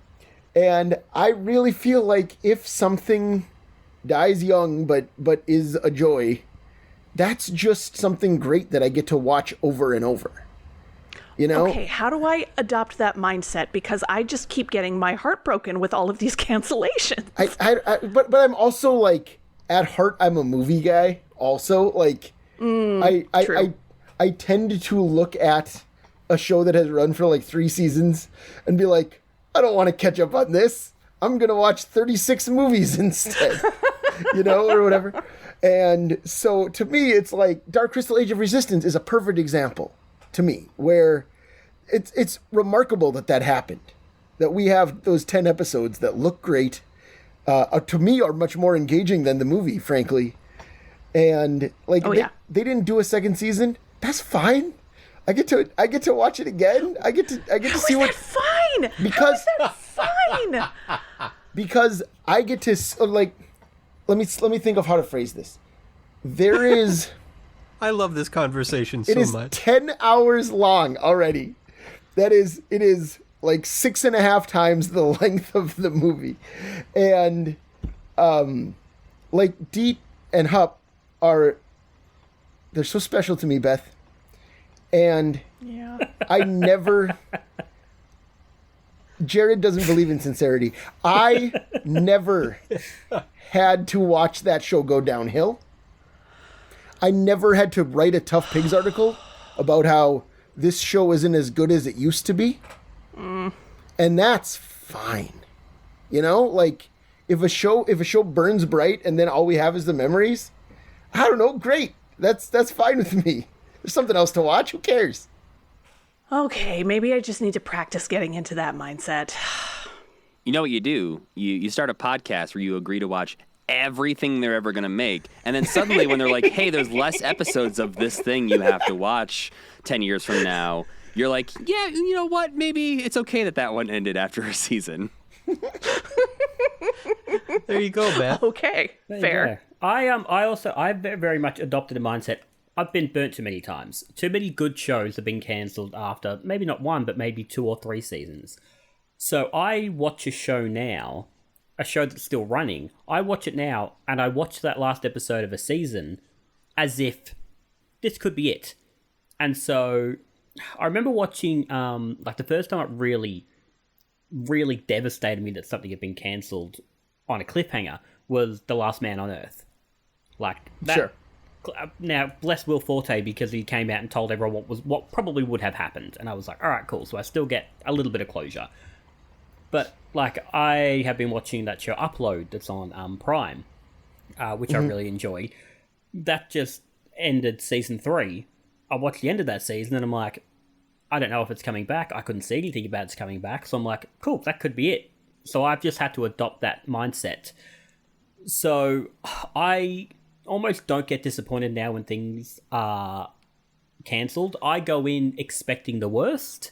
And I really feel like if something dies young but is a joy, that's just something great that I get to watch over and over. You know? Okay, how do I adopt that mindset? Because I just keep getting my heart broken with all of these cancellations. But I'm also like, at heart, I'm a movie guy. Also, like, True. I tend to look at a show that has run for like 3 seasons and be like, I don't want to catch up on this. I'm gonna watch 36 movies instead, you know, or whatever. And so to me, it's like Dark Crystal: Age of Resistance is a perfect example to me, where it's remarkable that happened, that we have those 10 episodes that look great, to me are much more engaging than the movie, frankly. And like, they didn't do a second season. That's fine. I get to watch it again. I get to see what. Fine. Because how is that fine? Because I get to like. Let me think of how to phrase this. There is. I love this conversation so It is much. 10 hours long already. It is like 6.5 times the length of the movie. And like Deet and Hup they're so special to me, Beth. And Yeah. I never Jarrod doesn't believe in sincerity. I never had to watch that show go downhill. I never had to write a ToughPigs article about how this show isn't as good as it used to be. And that's fine. You know, like if a show burns bright and then all we have is the memories, I don't know, great. That's fine with me. There's something else to watch. Who cares? Okay, maybe I just need to practice getting into that mindset. You know what you do? You start a podcast where you agree to watch everything they're ever going to make. And then suddenly when they're like, hey, there's less episodes of this thing you have to watch 10 years from now, you're like, yeah, you know what? Maybe it's okay that one ended after a season. There you go, Beth. Okay, fair. I very much adopted a mindset. I've been burnt too many times. Too many good shows have been cancelled after maybe not 1, but maybe 2 or 3 seasons. So I watch a show now, a show that's still running. I watch it now, and I watch that last episode of a season as if this could be it. And so I remember watching, like the first time it really, really devastated me that something had been cancelled on a cliffhanger was The Last Man on Earth. Like that. Sure. Now, bless Will Forte because he came out and told everyone what probably would have happened. And I was like, all right, cool. So I still get a little bit of closure. But, like, I have been watching that show Upload that's on Prime, which I really enjoy. That just ended season 3. I watched the end of that season and I'm like, I don't know if it's coming back. I couldn't see anything about it's coming back. So I'm like, cool, that could be it. So I've just had to adopt that mindset. So I almost don't get disappointed now when things are cancelled. I go in expecting the worst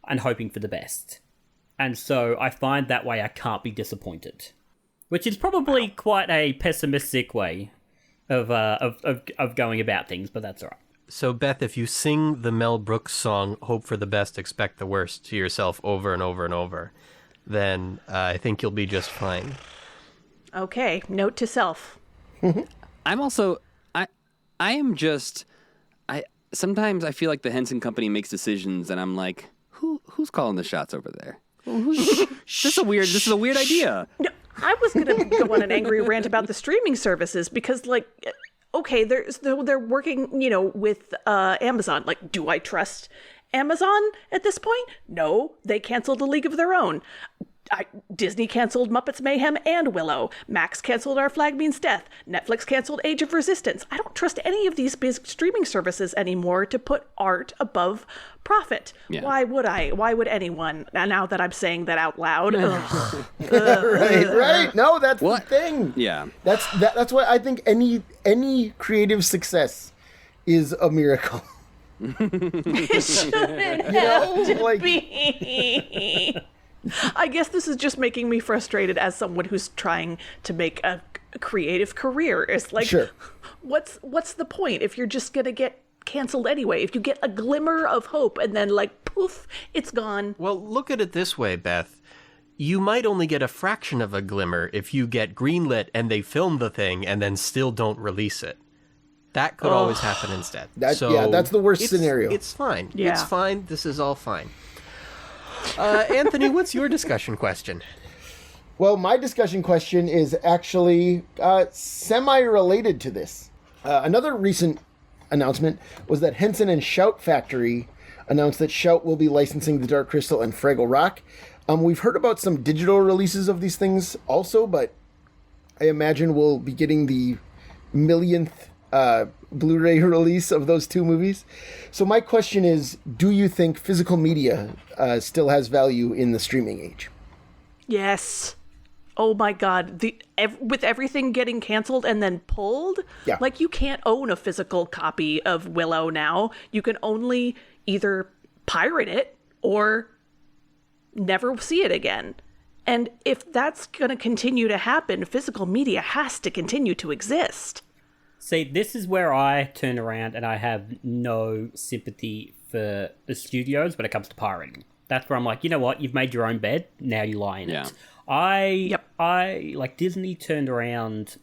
and hoping for the best. And so I find that way I can't be disappointed. Which is probably quite a pessimistic way of going about things, but that's all right. So, Beth, if you sing the Mel Brooks song, Hope for the Best, Expect the Worst, to yourself over and over and over, then I think you'll be just fine. Okay, note to self. I'm also, sometimes I feel like the Henson Company makes decisions and I'm like, who's calling the shots over there? This is a weird idea. No, I was going to go on an angry rant about the streaming services because, like, okay, they're working, with Amazon. Like, do I trust Amazon at this point? No, they canceled A League of Their Own. Disney canceled Muppets Mayhem and Willow. Max canceled Our Flag Means Death. Netflix canceled Age of Resistance. I don't trust any of these big streaming services anymore to put art above profit. Yeah. Why would I? Why would anyone? Now that I'm saying that out loud. Right. No, that's the thing. Yeah. That's why I think any creative success is a miracle. It shouldn't have to be. I guess this is just making me frustrated as someone who's trying to make a creative career. It's like, sure. What's the point if you're just going to get canceled anyway? If you get a glimmer of hope and then, like, poof, it's gone. Well, look at it this way, Beth. you might only get a fraction of a glimmer if you get greenlit and they film the thing and then still don't release it. That could always happen instead. That's the worst scenario. It's fine. Yeah. It's fine. This is all fine. Anthony, what's your discussion question? Well, my discussion question is actually semi-related to this. Another recent announcement was that Henson and Shout Factory announced that Shout will be licensing The Dark Crystal and Fraggle Rock. We've heard about some digital releases of these things also, but I imagine we'll be getting the millionth Blu-ray release of those two movies. So my question is, do you think physical media still has value in the streaming age? Yes. Oh my God. With everything getting canceled and then pulled, Yeah. like you can't own a physical copy of Willow now. You can only either pirate it or never see it again. And if that's going to continue to happen, physical media has to continue to exist. See, this is where I turn around and I have no sympathy for the studios when it comes to pirating. That's where I'm like, you know what? You've made your own bed. Now you lie in it. I like Disney turned around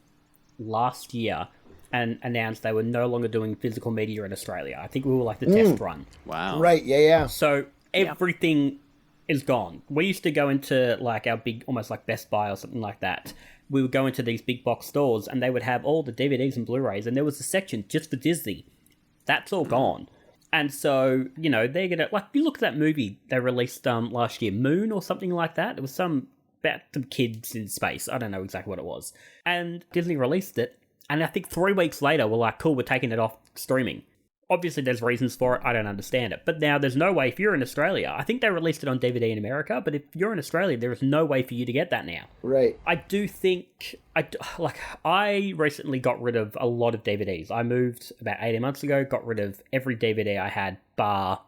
last year and announced they were no longer doing physical media in Australia. I think we were like the test run. Wow. Right, yeah. So everything is gone. We used to go into like our big, almost like Best Buy or something like that. We would go into these big box stores and they would have all the DVDs and Blu-rays, and there was a section just for Disney. That's all gone. And so, you know, they're going to, like, you look at that movie they released last year, Moon or something like that. It was about some kids in space. I don't know exactly what it was. And Disney released it. And I think 3 weeks later, we're like, cool, we're taking it off streaming. Obviously, there's reasons for it. I don't understand it. But now there's no way, if you're in Australia, I think they released it on DVD in America, but if you're in Australia, there is no way for you to get that now. Right. I do think, I recently got rid of a lot of DVDs. I moved about 18 months ago, got rid of every DVD I had, bar,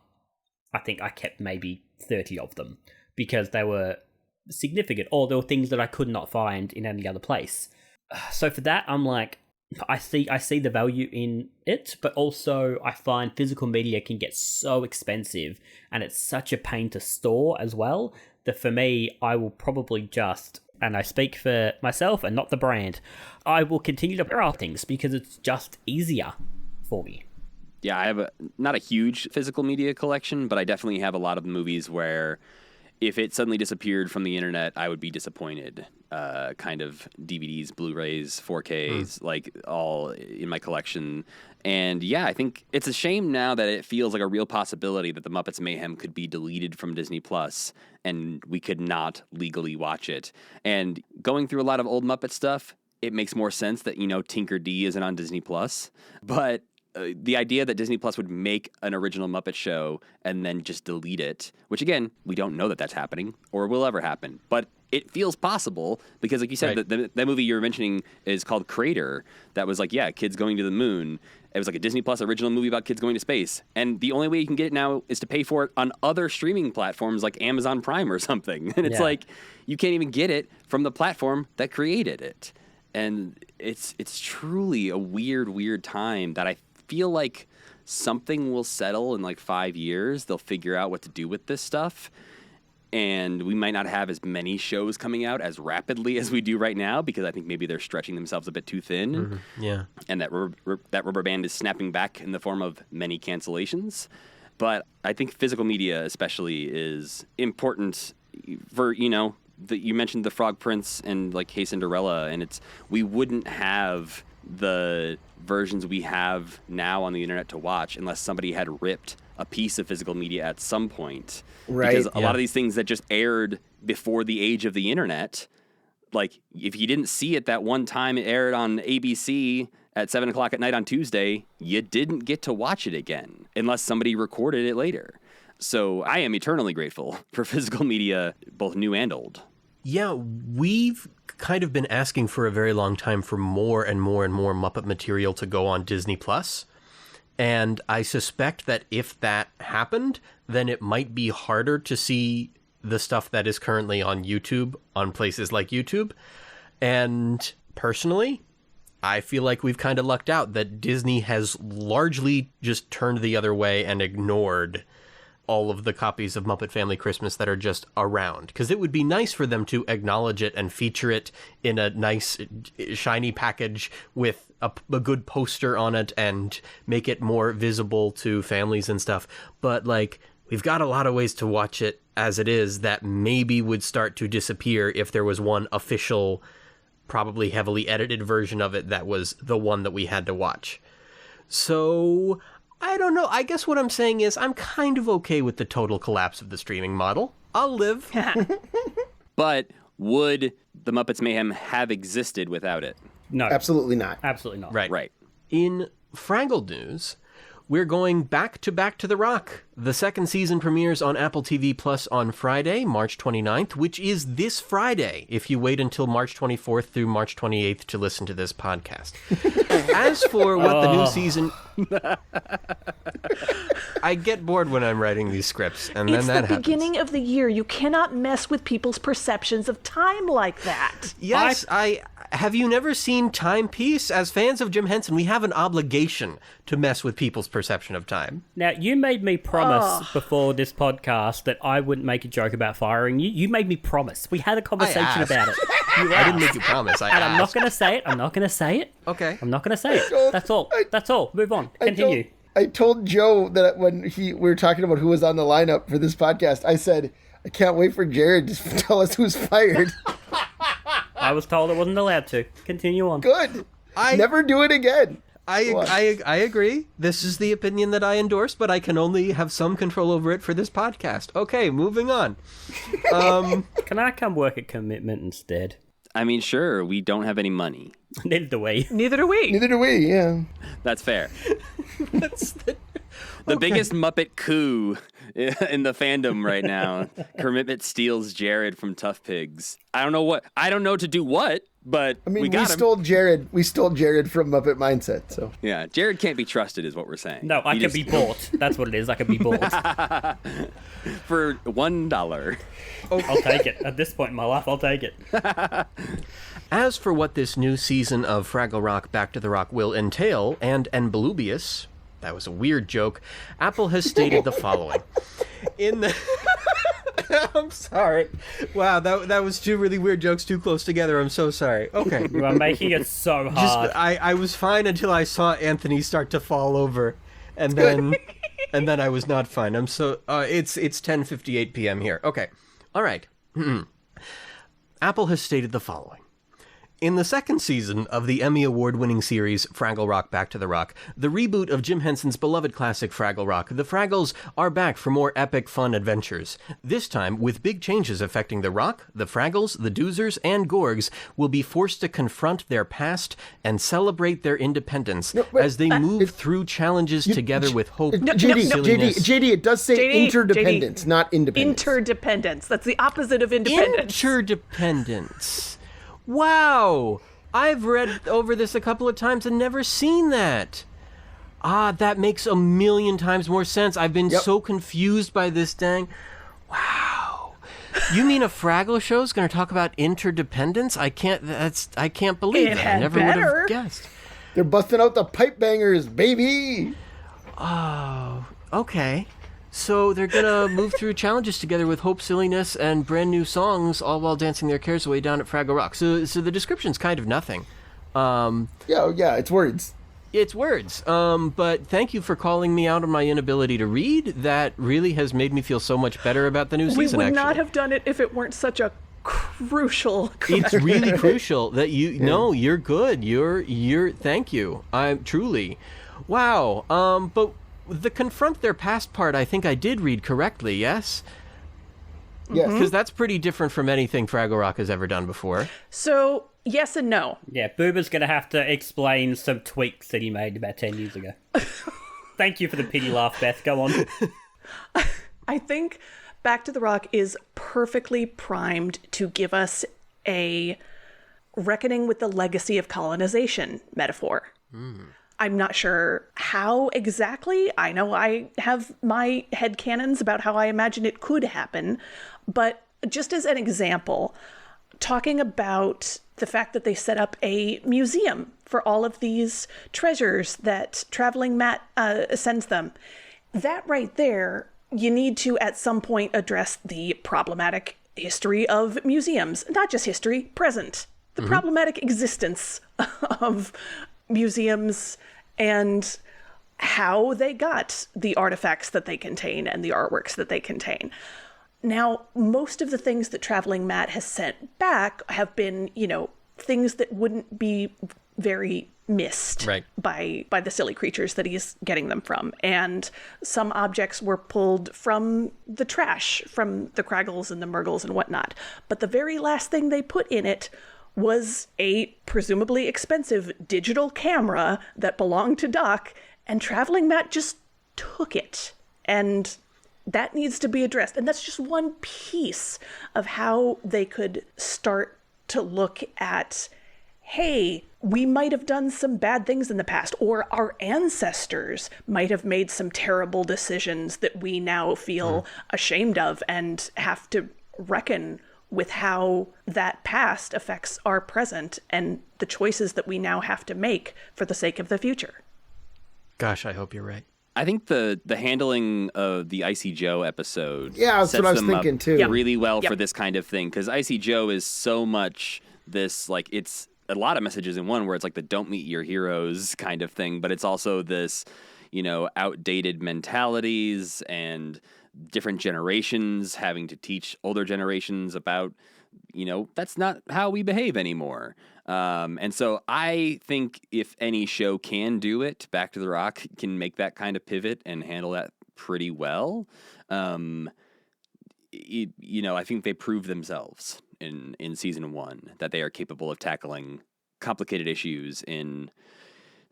I think I kept maybe 30 of them, because they were significant, or there were things that I could not find in any other place. So for that, I'm like, I see the value in it, but also I find physical media can get so expensive and it's such a pain to store as well, that for me, I will probably just, and I speak for myself and not the brand, I will continue to pirate things because it's just easier for me. Yeah, I have not a huge physical media collection, but I definitely have a lot of movies where if it suddenly disappeared from the internet, I would be disappointed. Kind of DVDs, Blu-rays, 4Ks, like all in my collection. And yeah, I think it's a shame now that it feels like a real possibility that the Muppets Mayhem could be deleted from Disney Plus and we could not legally watch it. And going through a lot of old Muppet stuff, it makes more sense that, you know, Tinker D isn't on Disney Plus. But the idea that Disney Plus would make an original Muppet show and then just delete it, which again, we don't know that that's happening or will ever happen, but it feels possible because, like you said, right. that movie you were mentioning is called Crater. That was like, yeah, kids going to the moon. It was like a Disney Plus original movie about kids going to space. And the only way you can get it now is to pay for it on other streaming platforms like Amazon Prime or something. And it's like, you can't even get it from the platform that created it. And it's truly a weird time that I feel like something will settle in like 5 years. They'll figure out what to do with this stuff. And we might not have as many shows coming out as rapidly as we do right now because I think maybe they're stretching themselves a bit too thin. Mm-hmm. Yeah. And that rubber band is snapping back in the form of many cancellations. But I think physical media especially is important for, you know, you mentioned the Frog Prince and like Hey Cinderella, and we wouldn't have the versions we have now on the internet to watch unless somebody had ripped a piece of physical media at some point. Right. Because a lot of these things that just aired before the age of the internet, like if you didn't see it that one time it aired on ABC at 7 o'clock at night on Tuesday, you didn't get to watch it again unless somebody recorded it later. So I am eternally grateful for physical media, both new and old. Yeah, we've kind of been asking for a very long time for more and more and more Muppet material to go on Disney Plus. And I suspect that if that happened, then it might be harder to see the stuff that is currently on YouTube on places like YouTube. And personally, I feel like we've kind of lucked out that Disney has largely just turned the other way and ignored all of the copies of Muppet Family Christmas that are just around, because it would be nice for them to acknowledge it and feature it in a nice shiny package with a good poster on it and make it more visible to families and stuff. But like, we've got a lot of ways to watch it as it is that maybe would start to disappear if there was one official, probably heavily edited version of it that was the one that we had to watch. So I don't know. I guess what I'm saying is I'm kind of okay with the total collapse of the streaming model. I'll live. But would the Muppets Mayhem have existed without it? No. Absolutely not. Absolutely not. Right. In Fraggle news, we're going back to the Rock. The second season premieres on Apple TV Plus on Friday, March 29th, which is this Friday, if you wait until March 24th through March 28th to listen to this podcast. As for what the new season... I get bored when I'm writing these scripts, and then that happens. It's the beginning of the year. You cannot mess with people's perceptions of time like that. Yes, have you never seen Timepiece? As fans of Jim Henson, we have an obligation to mess with people's perception of time. Now, you made me promise before this podcast that I wouldn't make a joke about firing you. You made me promise. We had a conversation about it. I didn't make you promise. And I'm not going to say it. I'm not going to say it. Okay. I'm not going to say it. That's all. That's all. Move on. Continue. I told Joe that when we were talking about who was on the lineup for this podcast, I said, I can't wait for Jarrod to tell us who's fired. I was told I wasn't allowed to. Continue on. Good. Never do it again. I agree. This is the opinion that I endorse, but I can only have some control over it for this podcast. Okay, moving on. Can I come work at Kermitment instead? I mean, sure, we don't have any money. Neither do we. Neither do we. Neither do we, yeah. That's fair. That's the biggest Muppet coup in the fandom right now. Kermitment steals Jarrod from ToughPigs. I don't know to do what, but I mean, we got him. We stole Jarrod from Muppet Mindset, so. Yeah, Jarrod can't be trusted is what we're saying. No, I can be bought. That's what it is. I can be bought. For $1. I'll take it. At this point in my life, I'll take it. As for what this new season of Fraggle Rock Back to the Rock will entail, and Belubius, that was a weird joke, Apple has stated the following. I'm sorry. Wow, that was two really weird jokes too close together. I'm so sorry. Okay. You are making it so hard. I was fine until I saw Anthony start to fall over, and then I was not fine. I'm so it's 10:58 p.m. here. Okay. All right. Apple has stated the following. In the second season of the Emmy Award-winning series Fraggle Rock Back to the Rock, the reboot of Jim Henson's beloved classic Fraggle Rock, the Fraggles are back for more epic fun adventures. This time, with big changes affecting the Rock, the Fraggles, the Doozers, and Gorgs will be forced to confront their past and celebrate their independence as they move through challenges together with hope, JD, it does say interdependence, not independence. Interdependence. That's the opposite of independence. Interdependence. Wow! I've read over this a couple of times and never seen that. That makes a million times more sense. I've been so confused by this dang... Wow. You mean a Fraggle show's going to talk about interdependence? I can't believe that. I never would have guessed. They're busting out the pipe bangers, baby! Oh, okay. So they're going to move through challenges together with hope, silliness, and brand new songs, all while dancing their cares away down at Fraggle Rock. So the description's kind of nothing. Yeah, it's words. It's words. But thank you for calling me out on my inability to read. That really has made me feel so much better about the new season, We would not have done it if it weren't such a crucial question. It's really crucial that no, you're good. You're thank you. I'm truly. Wow. But the confront their past part, I think I did read correctly, yes? Yes. Because that's pretty different from anything Fraggle Rock has ever done before. So, yes and no. Yeah, Boober's going to have to explain some tweaks that he made about 10 years ago. Thank you for the pity laugh, Beth. Go on. I think Back to the Rock is perfectly primed to give us a reckoning with the legacy of colonization metaphor. I'm not sure how exactly. I know I have my headcanons about how I imagine it could happen, but just as an example, talking about the fact that they set up a museum for all of these treasures that Traveling Matt sends them, that right there you need to, at some point, address the problematic history of museums. Not just history, present. The problematic existence of museums and how they got the artifacts that they contain and the artworks that they contain. Now, most of the things that Traveling Matt has sent back have been, things that wouldn't be very missed by the silly creatures that he's getting them from. And some objects were pulled from the trash, from the Kraggles and the Murgles and whatnot. But the very last thing they put in it was a presumably expensive digital camera that belonged to Doc, and Traveling Matt just took it. And that needs to be addressed. And that's just one piece of how they could start to look at, hey, we might have done some bad things in the past, or our ancestors might have made some terrible decisions that we now feel ashamed of and have to reckon with how that past affects our present and the choices that we now have to make for the sake of the future. Gosh, I hope you're right. I think the handling of the Icy Joe episode that's what I was thinking too. Really well for this kind of thing, because Icy Joe is so much this, like, it's a lot of messages in one, where it's like the don't meet your heroes kind of thing, but it's also this, outdated mentalities and different generations having to teach older generations about, that's not how we behave anymore. And so I think if any show can do it, Back to the Rock can make that kind of pivot and handle that pretty well. I think they prove themselves in season 1 that they are capable of tackling complicated issues in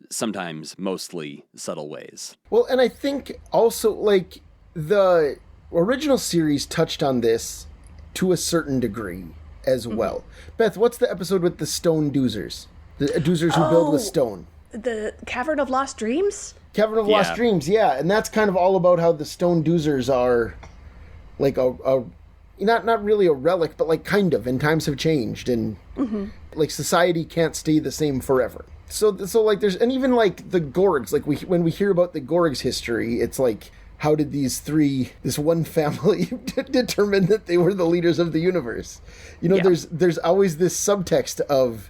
sometimes mostly subtle ways. Well, and I think also, like, the original series touched on this to a certain degree as well. Beth, what's the episode with the stone doozers? The doozers who build with stone. The Cavern of Lost Dreams? Cavern of Lost Dreams, yeah. And that's kind of all about how the stone doozers are like a not really a relic, but like kind of, and times have changed, and like society can't stay the same forever. So like there's, and even like the Gorgs, like when we hear about the Gorgs history, it's like, how did this one family determine that they were the leaders of the universe? There's always this subtext of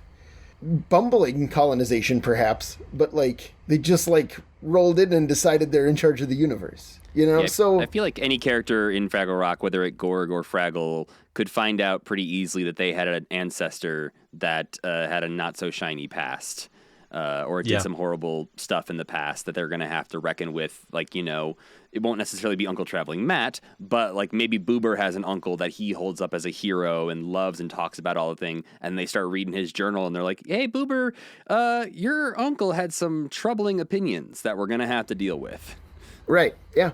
bumbling colonization, perhaps, but like they just like rolled in and decided they're in charge of the universe. So I feel like any character in Fraggle Rock, whether it Gorg or Fraggle, could find out pretty easily that they had an ancestor that had a not so shiny past. Or did some horrible stuff in the past that they're going to have to reckon with. Like, it won't necessarily be Uncle Traveling Matt, but like maybe Boober has an uncle that he holds up as a hero and loves and talks about all the thing. And they start reading his journal and they're like, hey, Boober, your uncle had some troubling opinions that we're going to have to deal with. Right. Yeah.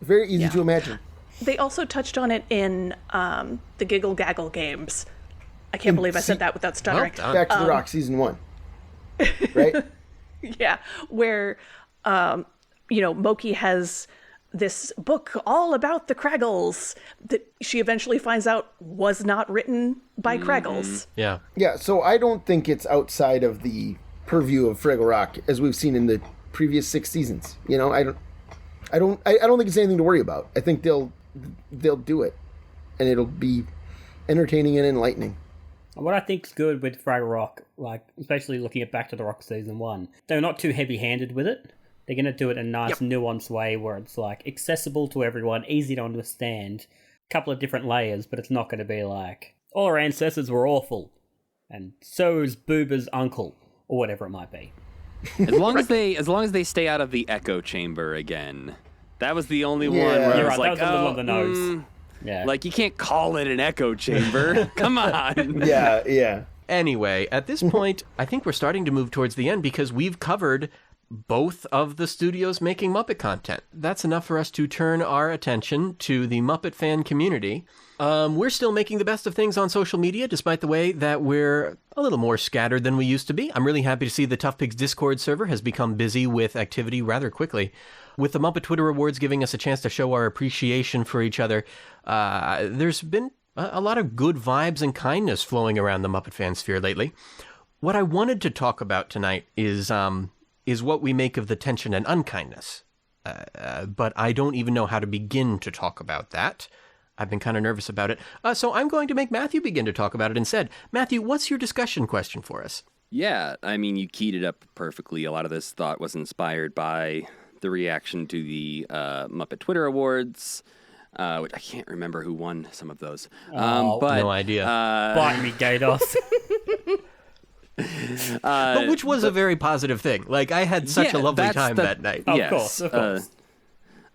Very easy to imagine. They also touched on it in the Giggle Gaggle games. I can't believe I said that without stuttering. Back to the Rock season 1. Right? Yeah, where Moki has this book all about the Kraggles that she eventually finds out was not written by Kraggles. Yeah. Yeah, so I don't think it's outside of the purview of Fraggle Rock as we've seen in the previous 6 seasons. I don't think it's anything to worry about. I think they'll do it, and it'll be entertaining and enlightening. What I think's good with Fraggle Rock, like especially looking at Back to the Rock season 1, they're not too heavy-handed with it. They're going to do it in a nice, nuanced way where it's like accessible to everyone, easy to understand, a couple of different layers, but it's not going to be like, all our ancestors were awful, and so is Boober's uncle, or whatever it might be. As long as they stay out of the echo chamber again. That was the only one where I was like, that was a little on the nose. Yeah. Like, you can't call it an echo chamber. Come on. Yeah. Anyway, at this point, I think we're starting to move towards the end because we've covered both of the studios making Muppet content. That's enough for us to turn our attention to the Muppet fan community. We're still making the best of things on social media, despite the way that we're a little more scattered than we used to be. I'm really happy to see the ToughPigs Discord server has become busy with activity rather quickly. With the Muppet Twitter Awards giving us a chance to show our appreciation for each other, there's been a lot of good vibes and kindness flowing around the Muppet fan sphere lately. What I wanted to talk about tonight is what we make of the tension and unkindness but I don't even know how to begin to talk about that. I've been kind of nervous about it. So I'm going to make Matthew begin to talk about it instead. Matthew, what's your discussion question for us? Yeah, I mean, you keyed it up perfectly. A lot of this thought was inspired by the reaction to the Muppet Twitter Awards, which I can't remember who won some of those. But no idea. Bite me, Gaydos. But which was a very positive thing. Like, I had such a lovely time that night. Of course.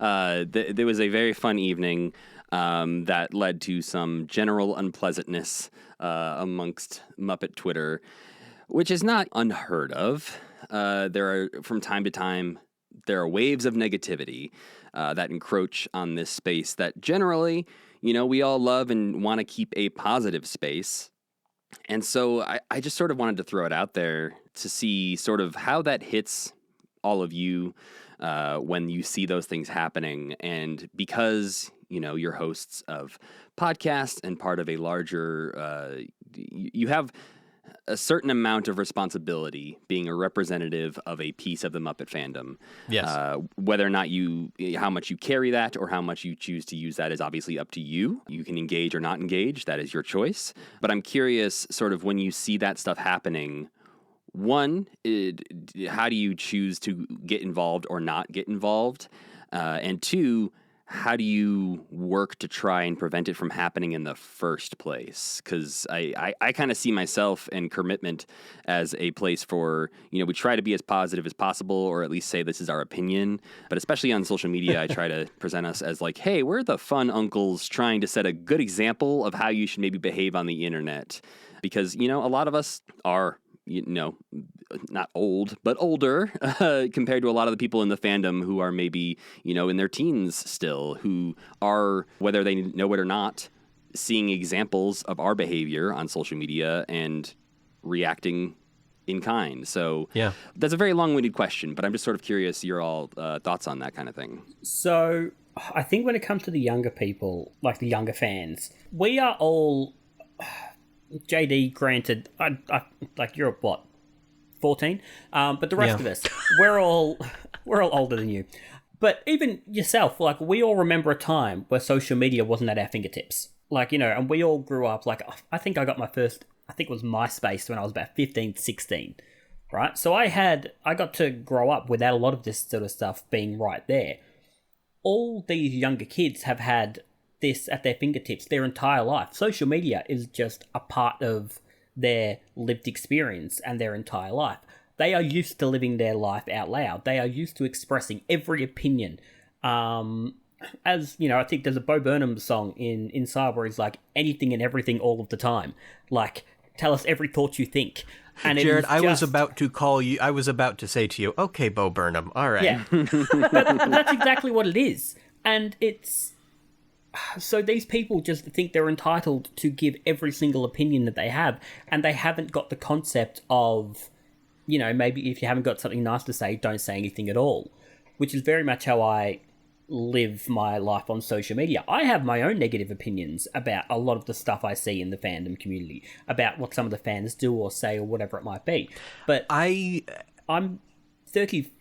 There was a very fun evening that led to some general unpleasantness amongst Muppet Twitter, which is not unheard of. From time to time, there are waves of negativity that encroach on this space that generally, we all love and want to keep a positive space. And so I just sort of wanted to throw it out there to see sort of how that hits all of you when you see those things happening. And because, you're hosts of podcasts and part of a larger, you have a certain amount of responsibility being a representative of a piece of the Muppet fandom. Yes. Whether or not how much you carry that or how much you choose to use that is obviously up to you. You can engage or not engage. That is your choice. But I'm curious, sort of, when you see that stuff happening, one, how do you choose to get involved or not get involved? And two, how do you work to try and prevent it from happening in the first place? Because I kind of see myself and Kermitment as a place for, we try to be as positive as possible, or at least say this is our opinion. But especially on social media, I try to present us as like, hey, we're the fun uncles trying to set a good example of how you should maybe behave on the internet. Because, a lot of us are, not old, but older compared to a lot of the people in the fandom who are maybe, in their teens still, who are, whether they know it or not, seeing examples of our behavior on social media and reacting in kind. So yeah, that's a very long-winded question, but I'm just sort of curious your all thoughts on that kind of thing. So I think when it comes to the younger people, like the younger fans, we are all... JD, granted, I like you're what, 14, but the rest of us, we're all older than you. But even yourself, like we all remember a time where social media wasn't at our fingertips, like and we all grew up. Like I think I got my first, I think it was MySpace when I was about 15, 16, right? So I got to grow up without a lot of this sort of stuff being right there. All these younger kids have had this at their fingertips their entire life. Social media is just a part of their lived experience and their entire life. They are used to living their life out loud. They are used to expressing every opinion. As I think there's a Bo Burnham song in Inside where he's like, anything and everything all of the time. Like, tell us every thought you think. And Jarrod, I was about to say to you, okay, Bo Burnham, all right. Yeah, but that's exactly what it is. And it's... So these people just think they're entitled to give every single opinion that they have, and they haven't got the concept of, maybe if you haven't got something nice to say, don't say anything at all, which is very much how I live my life on social media. I have my own negative opinions about a lot of the stuff I see in the fandom community, about what some of the fans do or say or whatever it might be. But I'm 30,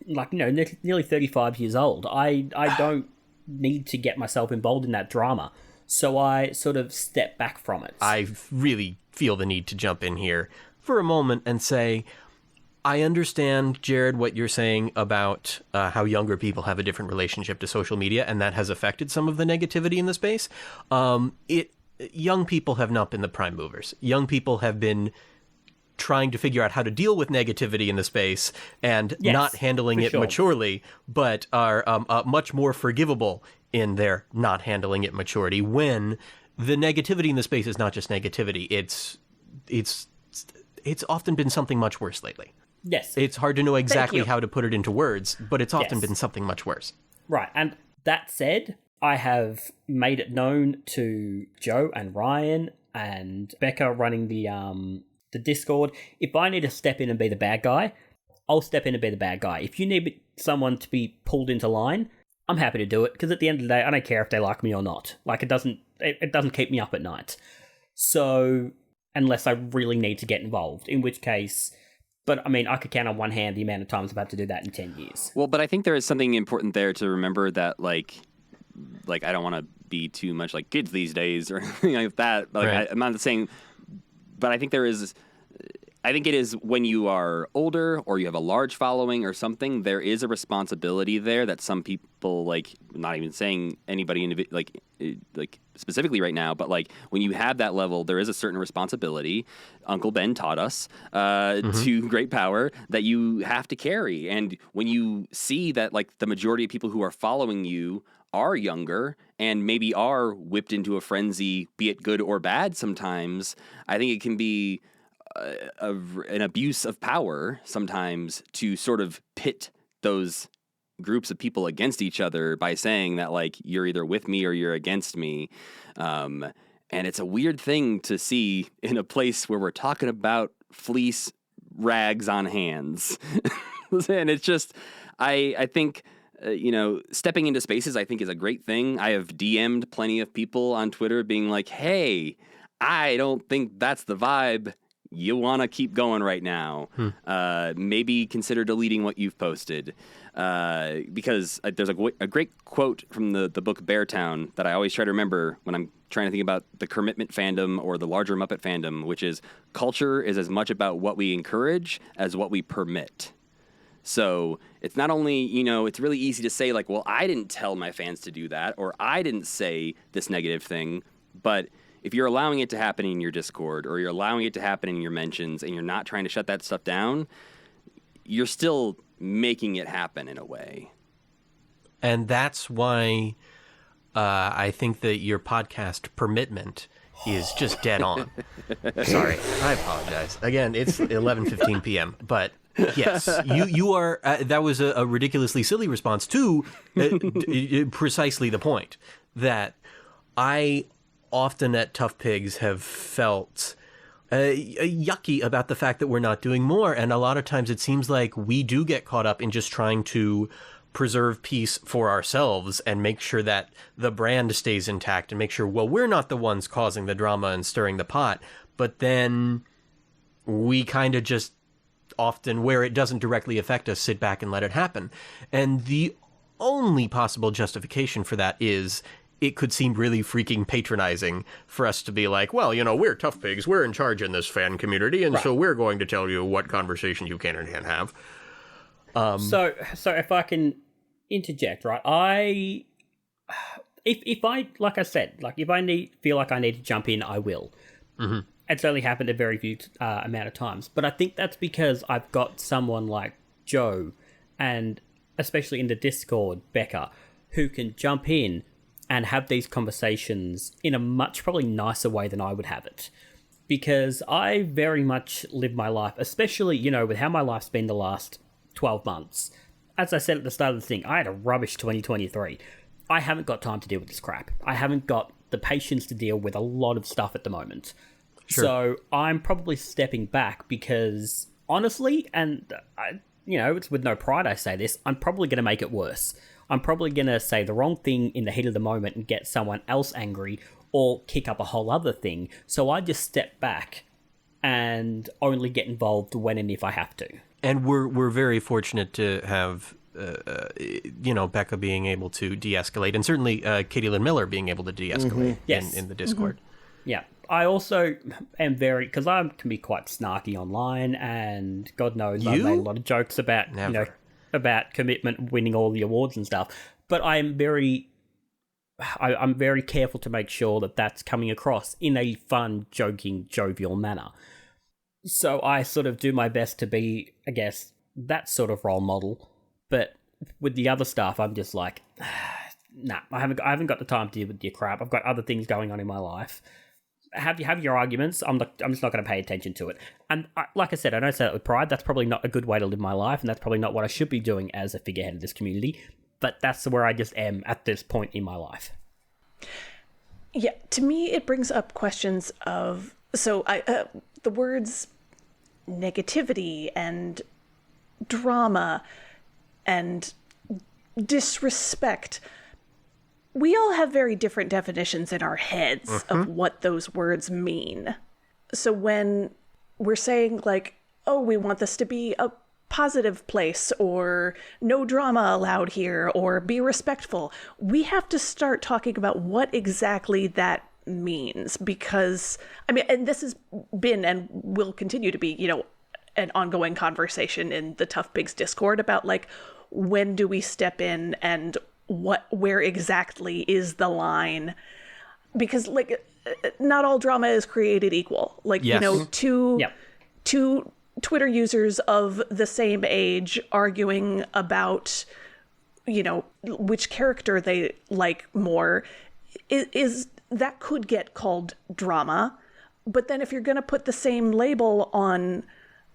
nearly 35 years old. I don't need to get myself involved in that drama, so I sort of step back from it. I really feel the need to jump in here for a moment and say, I understand, Jarrod, what you're saying about how younger people have a different relationship to social media, and that has affected some of the negativity in the space. Young people have not been the prime movers. Young people have been trying to figure out how to deal with negativity in the space and not handling it maturely, but are much more forgivable in their not handling it maturity when the negativity in the space is not just negativity. It's often been something much worse lately. Yes. It's hard to know exactly how to put it into words, but it's often been something much worse. Right. And that said, I have made it known to Joe and Ryan and Becca running the Discord. If I need to step in and be the bad guy, I'll step in and be the bad guy. If you need someone to be pulled into line, I'm happy to do it, because at the end of the day, I don't care if they like me or not. Like, it doesn't keep me up at night. So, unless I really need to get involved, in which case, But, I mean, I could count on one hand the amount of times I've had to do that in 10 years. Well, but I think there is something important there to remember that, like I don't want to be too much like kids these days or anything like that. Like, right. I'm not saying, but I think I think it is when you are older or you have a large following or something, there is a responsibility there that some people, like, not even saying anybody like specifically right now, but like when you have that level, there is a certain responsibility. Uncle Ben taught us to great power that you have to carry. And when you see that like the majority of people who are following you are younger and maybe are whipped into a frenzy, be it good or bad sometimes, I think it can be an abuse of power sometimes to sort of pit those groups of people against each other by saying that like you're either with me or you're against me, and it's a weird thing to see in a place where we're talking about fleece rags on hands. And it's just I think stepping into spaces I think is a great thing. I have DM'd plenty of people on Twitter being like, hey, I don't think that's the vibe you want to keep going right now. Maybe consider deleting what you've posted. Because there's a great quote from the book Beartown that I always try to remember when I'm trying to think about the Kermitment fandom or the larger Muppet fandom, which is culture is as much about what we encourage as what we permit. So it's not only, it's really easy to say like, well, I didn't tell my fans to do that, or I didn't say this negative thing, but if you're allowing it to happen in your Discord or you're allowing it to happen in your mentions and you're not trying to shut that stuff down, you're still making it happen in a way. And that's why I think that your podcast Permitment is just dead on. Sorry, I apologize. Again, it's 11:15 p.m., but yes, you are. That was a ridiculously silly response to precisely the point that I often at ToughPigs have felt yucky about the fact that we're not doing more. And a lot of times it seems like we do get caught up in just trying to preserve peace for ourselves and make sure that the brand stays intact and make sure, well, we're not the ones causing the drama and stirring the pot. But then we kind of just often, where it doesn't directly affect us, sit back and let it happen. And the only possible justification for that is it could seem really freaking patronizing for us to be like, well, we're ToughPigs, we're in charge in this fan community, and so we're going to tell you what conversation you can and can't have. So if I can interject, right? If I, like I said, like if I feel like I need to jump in, I will. Mm-hmm. It's only happened a very few amount of times, but I think that's because I've got someone like Joe, and especially in the Discord, Becca, who can jump in and have these conversations in a much probably nicer way than I would have it. Because I very much live my life, especially, with how my life's been the last 12 months. As I said at the start of the thing, I had a rubbish 2023. I haven't got time to deal with this crap. I haven't got the patience to deal with a lot of stuff at the moment. Sure. So I'm probably stepping back because, honestly, and it's with no pride I say this, I'm probably going to make it worse. I'm probably going to say the wrong thing in the heat of the moment and get someone else angry or kick up a whole other thing. So I just step back and only get involved when and if I have to. And we're very fortunate to have, Becca being able to de-escalate, and certainly Katie Lynn Miller being able to de-escalate in the Discord. Mm-hmm. Yeah. I also am because I can be quite snarky online, and God knows I've made a lot of jokes about, about Commitment winning all the awards and stuff. But I'm very careful to make sure that that's coming across in a fun, joking, jovial manner. So I sort of do my best to be, I guess, that sort of role model. But with the other stuff, I'm just like, nah, I haven't got the time to deal with your crap. I've got other things going on in my life. Have your arguments. I'm just not going to pay attention to it. And like I said, I don't say that with pride. That's probably not a good way to live my life, and that's probably not what I should be doing as a figurehead of this community. But that's where I just am at this point in my life. Yeah, to me, it brings up questions of the words negativity and drama and disrespect. We all have very different definitions in our heads of what those words mean. So when we're saying, like, oh, we want this to be a positive place, or no drama allowed here, or be respectful. We have to start talking about what exactly that means, because, I mean, and this has been and will continue to be, an ongoing conversation in the ToughPigs Discord about, like, when do we step in and where exactly is the line? Because, like, not all drama is created equal. Like, Yes. Two Twitter users of the same age arguing about, which character they like more is that could get called drama. But then if you're going to put the same label on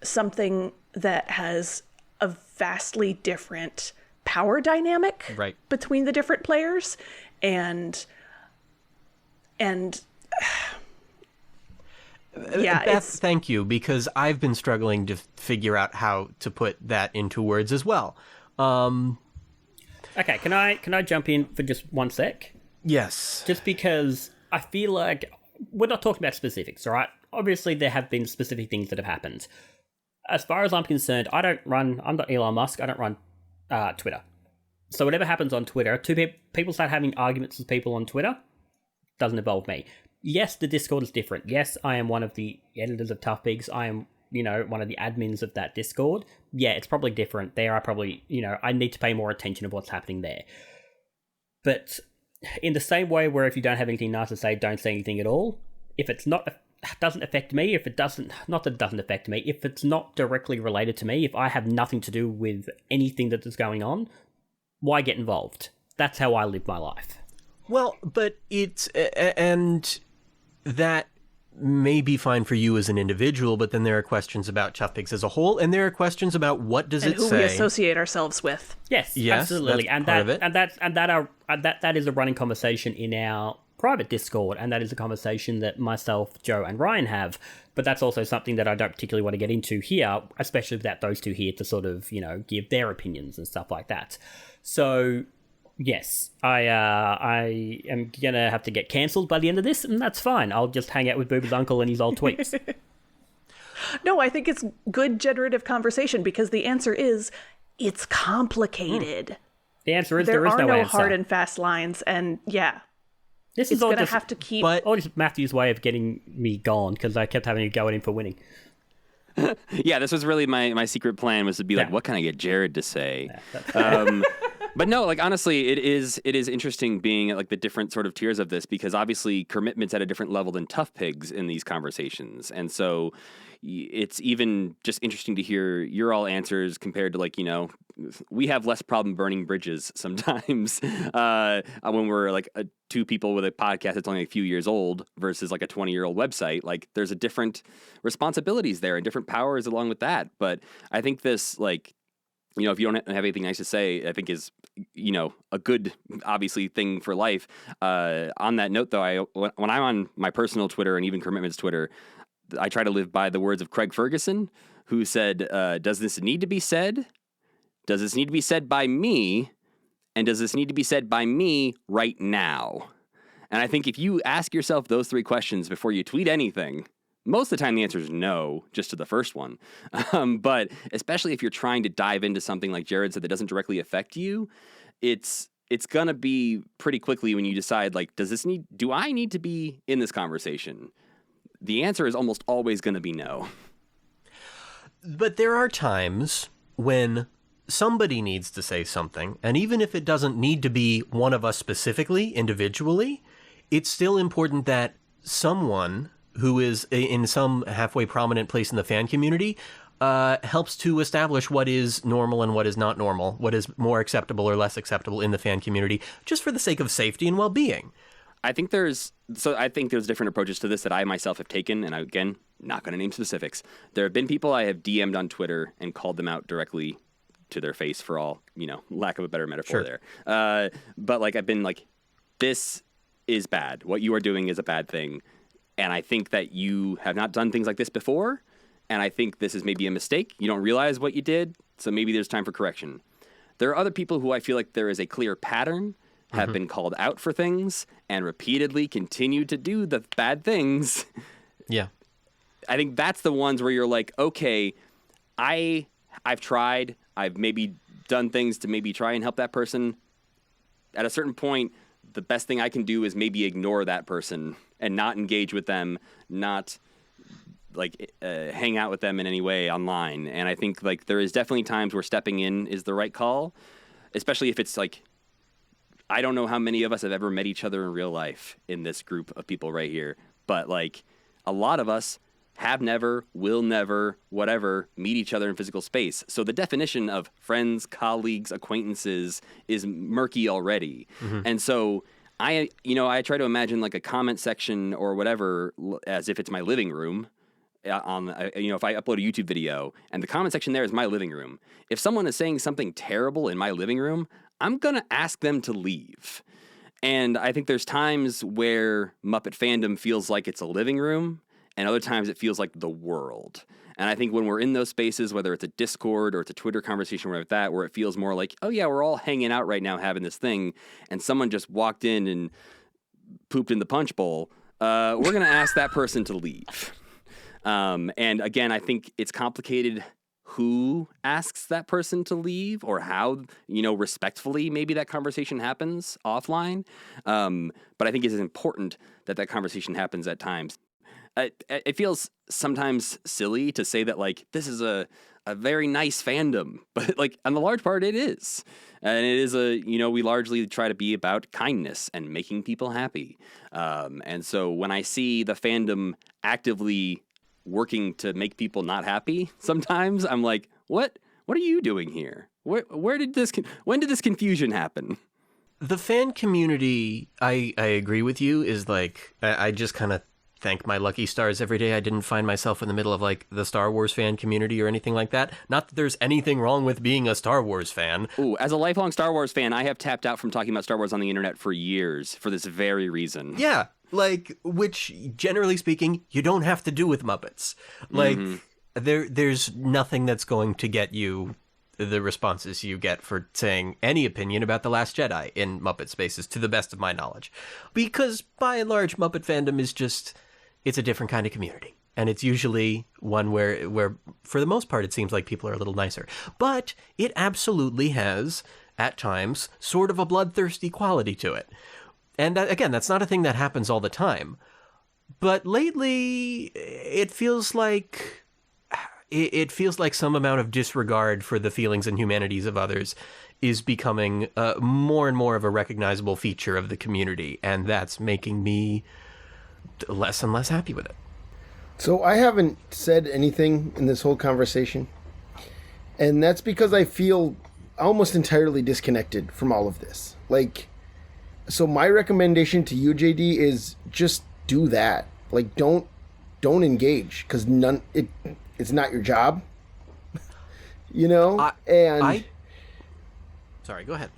something that has a vastly different power dynamic between the different players and yeah, Beth, thank you, because I've been struggling to figure out how to put that into words as well. Okay, can I jump in for just one sec? Yes. Just because I feel like we're not talking about specifics, all right? Obviously, there have been specific things that have happened. As far as I'm concerned, I'm not Elon Musk, I don't run Twitter. So whatever happens on Twitter, people start having arguments with people on Twitter, doesn't involve me. Yes, the Discord is different. Yes, I am one of the editors of ToughPigs. I am, one of the admins of that Discord. Yeah, it's probably different. There I probably, I need to pay more attention to what's happening there. But in the same way where if you don't have anything nice to say, don't say anything at all. If it's doesn't affect me, if it's not directly related to me, if I have nothing to do with anything that is going on, why get involved? That's how I live my life. Well, but and that may be fine for you as an individual, but then there are questions about ToughPigs as a whole, and there are questions about what does it say, and who we associate ourselves with. Yes, absolutely, that's part of it. That is a running conversation in our private Discord, and that is a conversation that myself, Joe, and Ryan have. But that's also something that I don't particularly want to get into here, especially without those two here to sort of give their opinions and stuff like that. So. Yes, I am going to have to get cancelled by the end of this, and that's fine. I'll just hang out with Boober's uncle and his old tweets. No, I think it's good generative conversation, because the answer is it's complicated. The answer is there is no no answer. hard and fast lines, and this is all going to have to keep... all just Matthew's way of getting me gone, because I kept having to go at him for winning. Yeah, this was really my secret plan, was to be like, what can I get Jarrod to say? But no, like, honestly, it is interesting being at, like, the different sort of tiers of this, because obviously Kermitment's at a different level than ToughPigs in these conversations. And so it's even just interesting to hear your all answers compared to, like, we have less problem burning bridges sometimes when we're like two people with a podcast that's only a few years old versus like a 20-year-old website. Like, there's a different responsibilities there and different powers along with that. But I think this, like, if you don't have anything nice to say, I think is, a good, obviously, thing for life. On that note, though, when I'm on my personal Twitter and even Kermitment's Twitter, I try to live by the words of Craig Ferguson, who said, does this need to be said? Does this need to be said by me? And does this need to be said by me right now? And I think if you ask yourself those three questions before you tweet anything, most of the time the answer is no, just to the first one. But especially if you're trying to dive into something like Jarrod said that doesn't directly affect you, it's going to be pretty quickly when you decide, like, do I need to be in this conversation? The answer is almost always going to be no. But there are times when somebody needs to say something, and even if it doesn't need to be one of us specifically, individually, it's still important that someone who is in some halfway prominent place in the fan community helps to establish what is normal and what is not normal, what is more acceptable or less acceptable in the fan community, just for the sake of safety and well-being. I think there's different approaches to this that I myself have taken, and again, not going to name specifics. There have been people I have DM'd on Twitter and called them out directly to their face, for all, lack of a better metaphor there. But, like, I've been like, this is bad. What you are doing is a bad thing. And I think that you have not done things like this before, and I think this is maybe a mistake. You don't realize what you did, so maybe there's time for correction. There are other people who I feel like there is a clear pattern, have been called out for things, and repeatedly continue to do the bad things. Yeah. I think that's the ones where you're like, okay, I've tried. I've maybe done things to maybe try and help that person. At a certain point, the best thing I can do is maybe ignore that person and not engage with them, not like hang out with them in any way online. And I think like there is definitely times where stepping in is the right call, especially if it's like, I don't know how many of us have ever met each other in real life in this group of people right here, but like a lot of us have never, will never, whatever, meet each other in physical space. So the definition of friends, colleagues, acquaintances is murky already. Mm-hmm. And so I try to imagine like a comment section or whatever as if it's my living room. If I upload a YouTube video and the comment section there is my living room. If someone is saying something terrible in my living room, I'm going to ask them to leave. And I think there's times where Muppet Fandom feels like it's a living room, and other times it feels like the world. And I think when we're in those spaces, whether it's a Discord or it's a Twitter conversation or that, where it feels more like, oh yeah, we're all hanging out right now having this thing, and someone just walked in and pooped in the punch bowl, we're going to ask that person to leave. And again, I think it's complicated who asks that person to leave or how, respectfully maybe that conversation happens offline. But I think it is important that that conversation happens at times. It feels sometimes silly to say that, like, this is a very nice fandom, but, like, on the large part, it is. And it is we largely try to be about kindness and making people happy. And so when I see the fandom actively working to make people not happy, sometimes I'm like, what are you doing here? When did this confusion happen? The fan community, I agree with you, is like, I just kind of thank my lucky stars every day I didn't find myself in the middle of like the Star Wars fan community or anything like that. Not that there's anything wrong with being a Star Wars fan. Ooh, as a lifelong Star Wars fan, I have tapped out from talking about Star Wars on the internet for years for this very reason. Yeah, like, which generally speaking, you don't have to do with Muppets. Like, there's nothing that's going to get you the responses you get for saying any opinion about The Last Jedi in Muppet spaces, to the best of my knowledge. Because, by and large, Muppet Fandom is just, it's a different kind of community. And it's usually one where, for the most part, it seems like people are a little nicer. But it absolutely has, at times, sort of a bloodthirsty quality to it. And that, again, that's not a thing that happens all the time. But lately, it feels like some amount of disregard for the feelings and humanities of others is becoming more and more of a recognizable feature of the community, and that's making me less and less happy with it. So I haven't said anything in this whole conversation, and that's because I feel almost entirely disconnected from all of this. Like, so my recommendation to you, JD, is just do that. Like, don't engage, because it's not your job, Sorry, go ahead.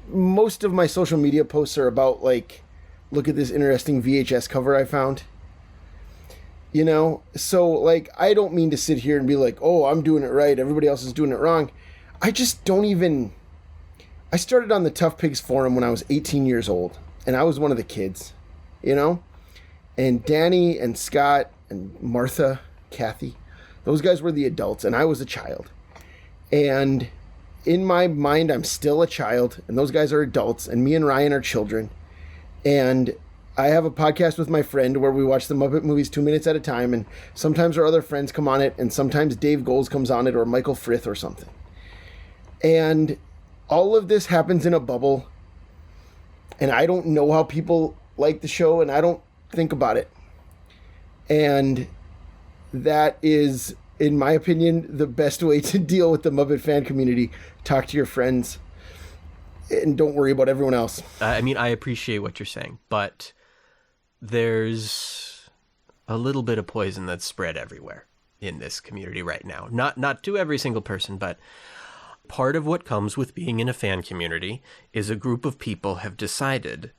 Most of my social media posts are about, like, look at this interesting VHS cover I found. So, like, I don't mean to sit here and be like, oh, I'm doing it right, everybody else is doing it wrong. I just don't even... I started on the ToughPigs forum when I was 18 years old, and I was one of the kids, And Danny and Scott and Martha, Kathy, those guys were the adults, and I was a child. And in my mind, I'm still a child, and those guys are adults, and me and Ryan are children. And I have a podcast with my friend where we watch the Muppet movies 2 minutes at a time, and sometimes our other friends come on it, and sometimes Dave Goles comes on it, or Michael Frith or something. And all of this happens in a bubble, and I don't know how people like the show, and I don't think about it. And that is, in my opinion, the best way to deal with the Muppet fan community. Talk to your friends and don't worry about everyone else. I mean, I appreciate what you're saying, but there's a little bit of poison that's spread everywhere in this community right now. Not to every single person, but part of what comes with being in a fan community is a group of people have decided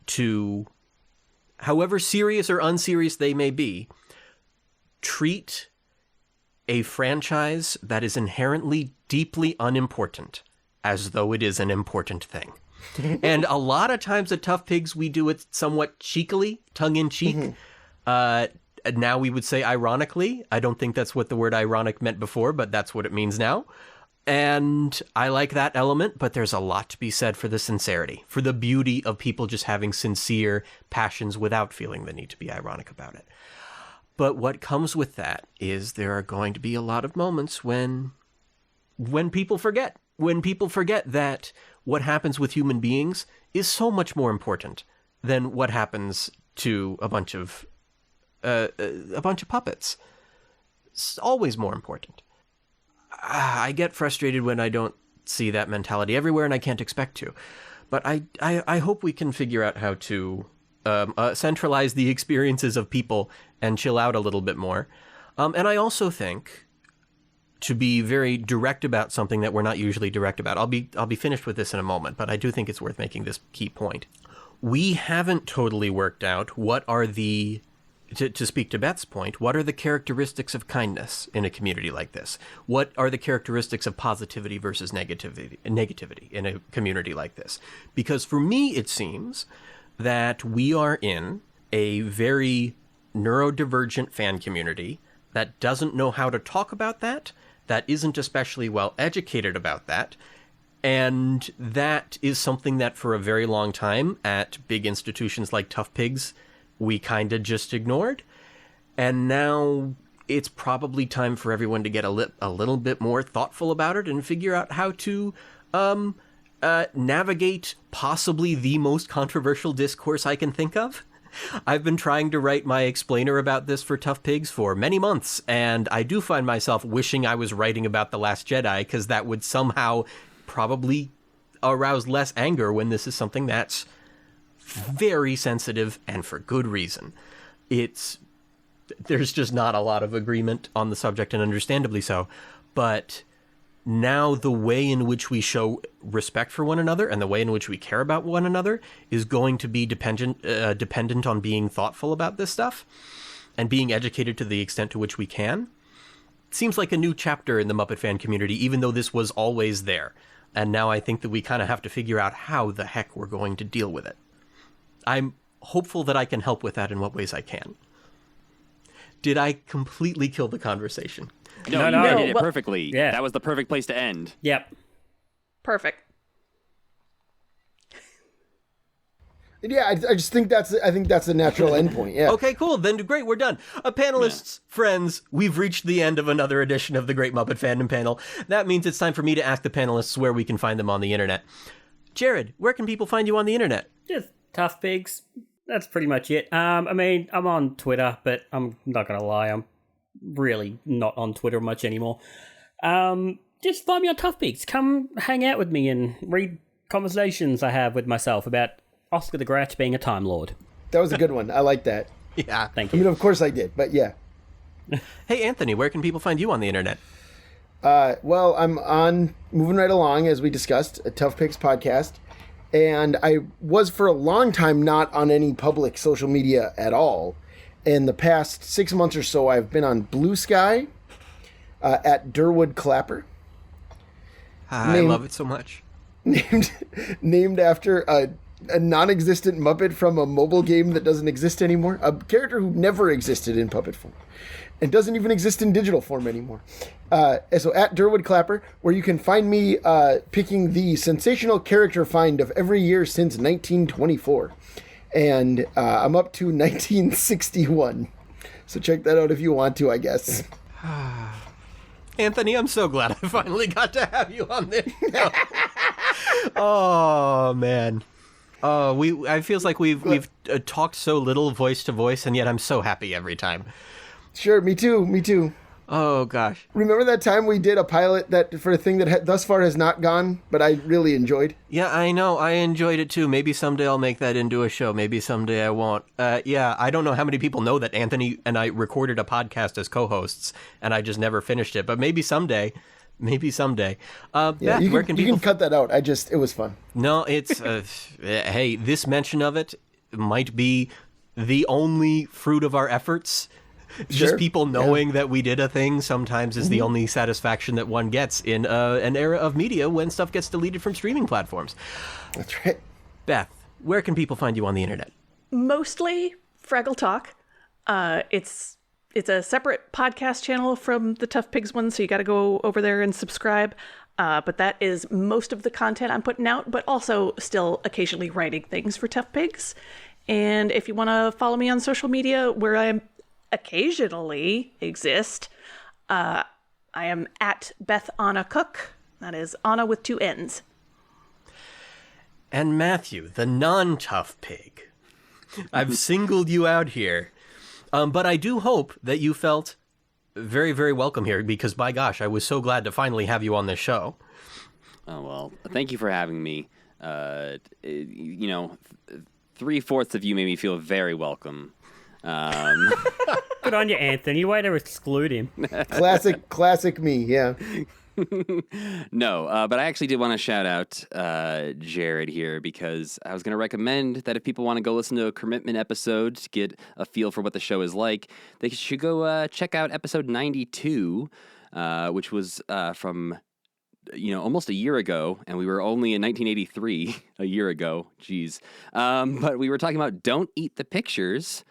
to, however serious or unserious they may be, treat a franchise that is inherently deeply unimportant as though it is an important thing. And a lot of times at ToughPigs, we do it somewhat cheekily, tongue-in-cheek. now we would say ironically. I don't think that's what the word ironic meant before, but that's what it means now. And I like that element, but there's a lot to be said for the sincerity, for the beauty of people just having sincere passions without feeling the need to be ironic about it. But what comes with that is there are going to be a lot of moments when people forget. When people forget that what happens with human beings is so much more important than what happens to a bunch of puppets. It's always more important. I get frustrated when I don't see that mentality everywhere, and I can't expect to. But I hope we can figure out how to centralize the experiences of people and chill out a little bit more. And I also think, to be very direct about something that we're not usually direct about, I'll be finished with this in a moment, but I do think it's worth making this key point. We haven't totally worked out what are the... To speak to Beth's point, what are the characteristics of kindness in a community like this? What are the characteristics of positivity versus negativity in a community like this? Because for me, it seems that we are in a very neurodivergent fan community that doesn't know how to talk about that isn't especially well educated about that. And that is something that for a very long time at big institutions like ToughPigs, we kind of just ignored. And now it's probably time for everyone to get a little bit more thoughtful about it and figure out how to navigate possibly the most controversial discourse I can think of. I've been trying to write my explainer about this for ToughPigs for many months, and I do find myself wishing I was writing about The Last Jedi, because that would somehow probably arouse less anger when this is something that's very sensitive, and for good reason. There's just not a lot of agreement on the subject, and understandably so. But now the way in which we show respect for one another and the way in which we care about one another is going to be dependent on being thoughtful about this stuff and being educated to the extent to which we can. It seems like a new chapter in the Muppet fan community, even though this was always there. And now I think that we kind of have to figure out how the heck we're going to deal with it. I'm hopeful that I can help with that in what ways I can. Did I completely kill the conversation? No, you did it perfectly. Yeah. That was the perfect place to end. Yep. Perfect. Yeah, I just think that's the natural endpoint. Yeah. Okay, cool. Then great, we're done. Panelists, friends, we've reached the end of another edition of the Great Muppet Fandom Panel. That means it's time for me to ask the panelists where we can find them on the internet. Jarrod, where can people find you on the internet? Just ToughPigs. That's pretty much it. I mean, I'm on Twitter, but I'm not going to lie, I'm really not on Twitter much anymore. Just find me on ToughPigs. Come hang out with me and read conversations I have with myself about Oscar the Grouch being a Time Lord. That was a good one. I like that. Yeah. Thank you. I mean, of course I did, but yeah. Hey, Anthony, where can people find you on the internet? Well, I'm on Moving Right Along, as we discussed, a ToughPigs podcast. And I was for a long time not on any public social media at all. In the past 6 months or so, I've been on Blue Sky at Durwood Clapper. I love it so much. Named after a non-existent Muppet from a mobile game that doesn't exist anymore. A character who never existed in puppet form. And doesn't even exist in digital form anymore. So at Durwood Clapper, where you can find me picking the sensational character find of every year since 1924. And I'm up to 1961. So check that out if you want to, I guess. Anthony, I'm so glad I finally got to have you on this show. Oh, man. I feels like we've talked so little voice to voice, and yet I'm so happy every time. Sure, me too. Oh, gosh. Remember that time we did a pilot for a thing that thus far has not gone, but I really enjoyed? Yeah, I know. I enjoyed it, too. Maybe someday I'll make that into a show. Maybe someday I won't. Yeah, I don't know how many people know that Anthony and I recorded a podcast as co-hosts, and I just never finished it. But maybe someday. Yeah, Beth, you where can people... You can cut that out. It was fun. No, it's... hey, this mention of it might be the only fruit of our efforts. Just Sure. people knowing that we did a thing sometimes is the only satisfaction that one gets in an era of media when stuff gets deleted from streaming platforms. That's right. Beth, where can people find you on the internet? Mostly Fraggle Talk. It's It's a separate podcast channel from the ToughPigs one, so you got to go over there and subscribe. But that is most of the content I'm putting out, but also still occasionally writing things for ToughPigs. And if you want to follow me on social media, where I occasionally exist, I am at Beth Anna Cook. That is Anna with 2 N's. And Matthew, the non-tough pig. I've singled you out here. But I do hope that you felt very, very welcome here, because by gosh, I was so glad to finally have you on this show. Oh, well, thank you for having me. 3/4 of you made me feel very welcome. Good on you, Anthony. Way to exclude him. Classic me, yeah. No, but I actually did want to shout out Jarrod here, because I was going to recommend that if people want to go listen to a Kermitment episode to get a feel for what the show is like, they should go check out episode 92, which was from almost a year ago, and we were only in 1983, a year ago. Jeez. But we were talking about Don't Eat the Pictures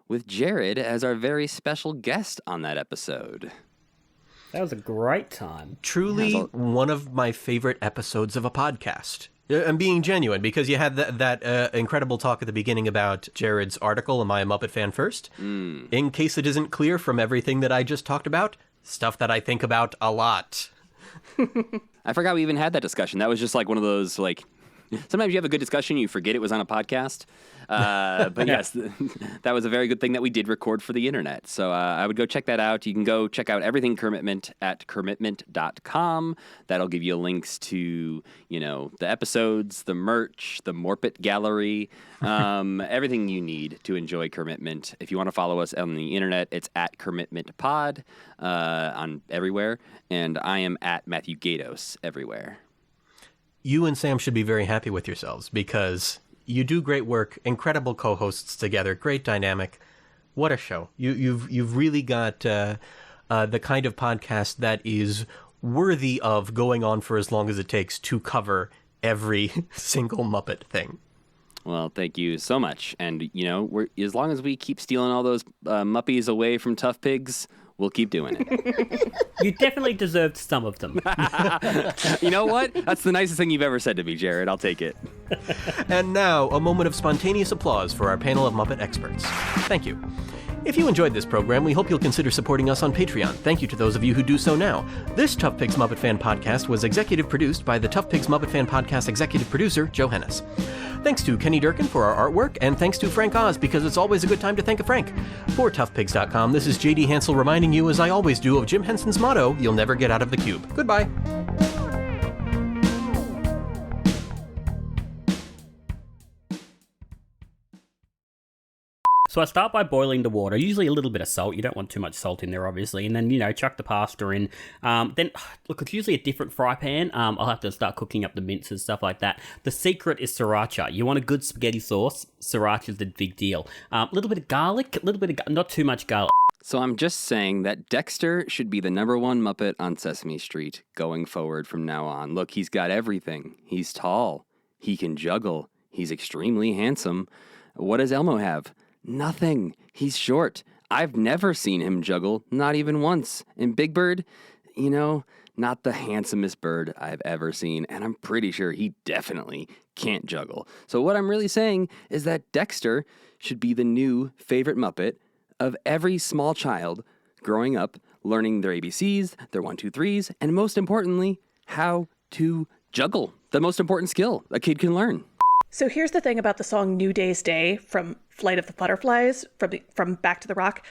with Jarrod as our very special guest on that episode. That was a great time. Truly one of my favorite episodes of a podcast. I'm being genuine, because you had that incredible talk at the beginning about Jarrod's article, Am I a Muppet Fan First? In case it isn't clear from everything that I just talked about, stuff that I think about a lot. I forgot we even had that discussion. That was just like one of those, like, sometimes you have a good discussion, you forget it was on a podcast. But yes, that was a very good thing that we did record for the internet. So I would go check that out. You can go check out everything Kermitment at kermitment.com. That'll give you links to, the episodes, the merch, the Muppet gallery, everything you need to enjoy Kermitment. If you want to follow us on the internet, it's at KermitmentPod on everywhere. And I am at Matthew Gaydos everywhere. You and Sam should be very happy with yourselves, because you do great work, incredible co-hosts together, great dynamic. What a show. You've really got the kind of podcast that is worthy of going on for as long as it takes to cover every single Muppet thing. Well, thank you so much. And, as long as we keep stealing all those Muppies away from ToughPigs, we'll keep doing it. You definitely deserved some of them. You know what? That's the nicest thing you've ever said to me, Jarrod. I'll take it. And now, a moment of spontaneous applause for our panel of Muppet experts. Thank you. If you enjoyed this program, we hope you'll consider supporting us on Patreon. Thank you to those of you who do so now. This ToughPigs Muppet Fan Podcast was executive produced by the ToughPigs Muppet Fan Podcast executive producer, Joe Hennes. Thanks to Kenny Durkin for our artwork, and thanks to Frank Oz, because it's always a good time to thank a Frank. For ToughPigs.com, this is JD Hansel reminding you, as I always do, of Jim Henson's motto, you'll never get out of the cube. Goodbye. So I start by boiling the water, usually a little bit of salt. You don't want too much salt in there, obviously. And then, chuck the pasta in. Then, look, it's usually a different fry pan. I'll have to start cooking up the minces, stuff like that. The secret is sriracha. You want a good spaghetti sauce. Sriracha's the big deal. A little bit of garlic, not too much garlic. So I'm just saying that Dexter should be the number one Muppet on Sesame Street going forward from now on. Look, he's got everything. He's tall. He can juggle. He's extremely handsome. What does Elmo have? Nothing. He's short. I've never seen him juggle, not even once. And Big Bird, not the handsomest bird I've ever seen, and I'm pretty sure he definitely can't juggle. So what I'm really saying is that Dexter should be the new favorite Muppet of every small child growing up, learning their ABCs, their 1, 2, 3s, and most importantly, how to juggle. The most important skill a kid can learn. So here's the thing about the song New Day's Day from Flight of the Butterflies from Back to the Rock.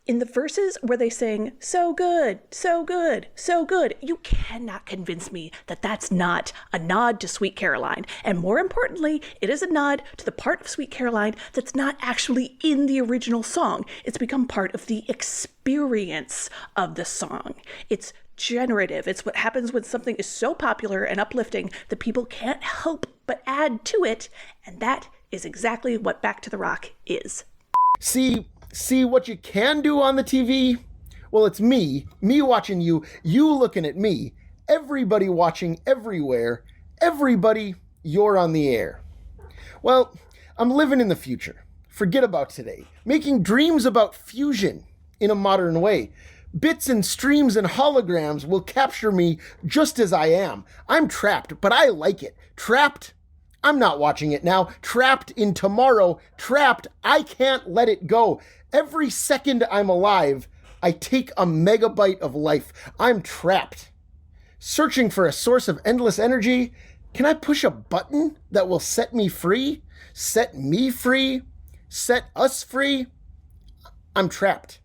In the verses where they sing, so good, so good, so good, you cannot convince me that that's not a nod to Sweet Caroline. And more importantly, it is a nod to the part of Sweet Caroline that's not actually in the original song. It's become part of the experience of the song. It's generative. It's what happens when something is so popular and uplifting that people can't help but add to it. And that is exactly what Back to the Rock is. See what you can do on the TV? Well, it's me watching you looking at me, everybody watching everywhere, everybody, you're on the air. Well, I'm living in the future. Forget about today. Making dreams about fusion in a modern way. Bits and streams and holograms will capture me just as I am. I'm trapped, but I like it. Trapped, I'm not watching it now. Trapped in tomorrow. Trapped, I can't let it go. Every second I'm alive, I take a megabyte of life. I'm trapped. Searching for a source of endless energy. Can I push a button that will set me free? Set me free? Set us free? I'm trapped.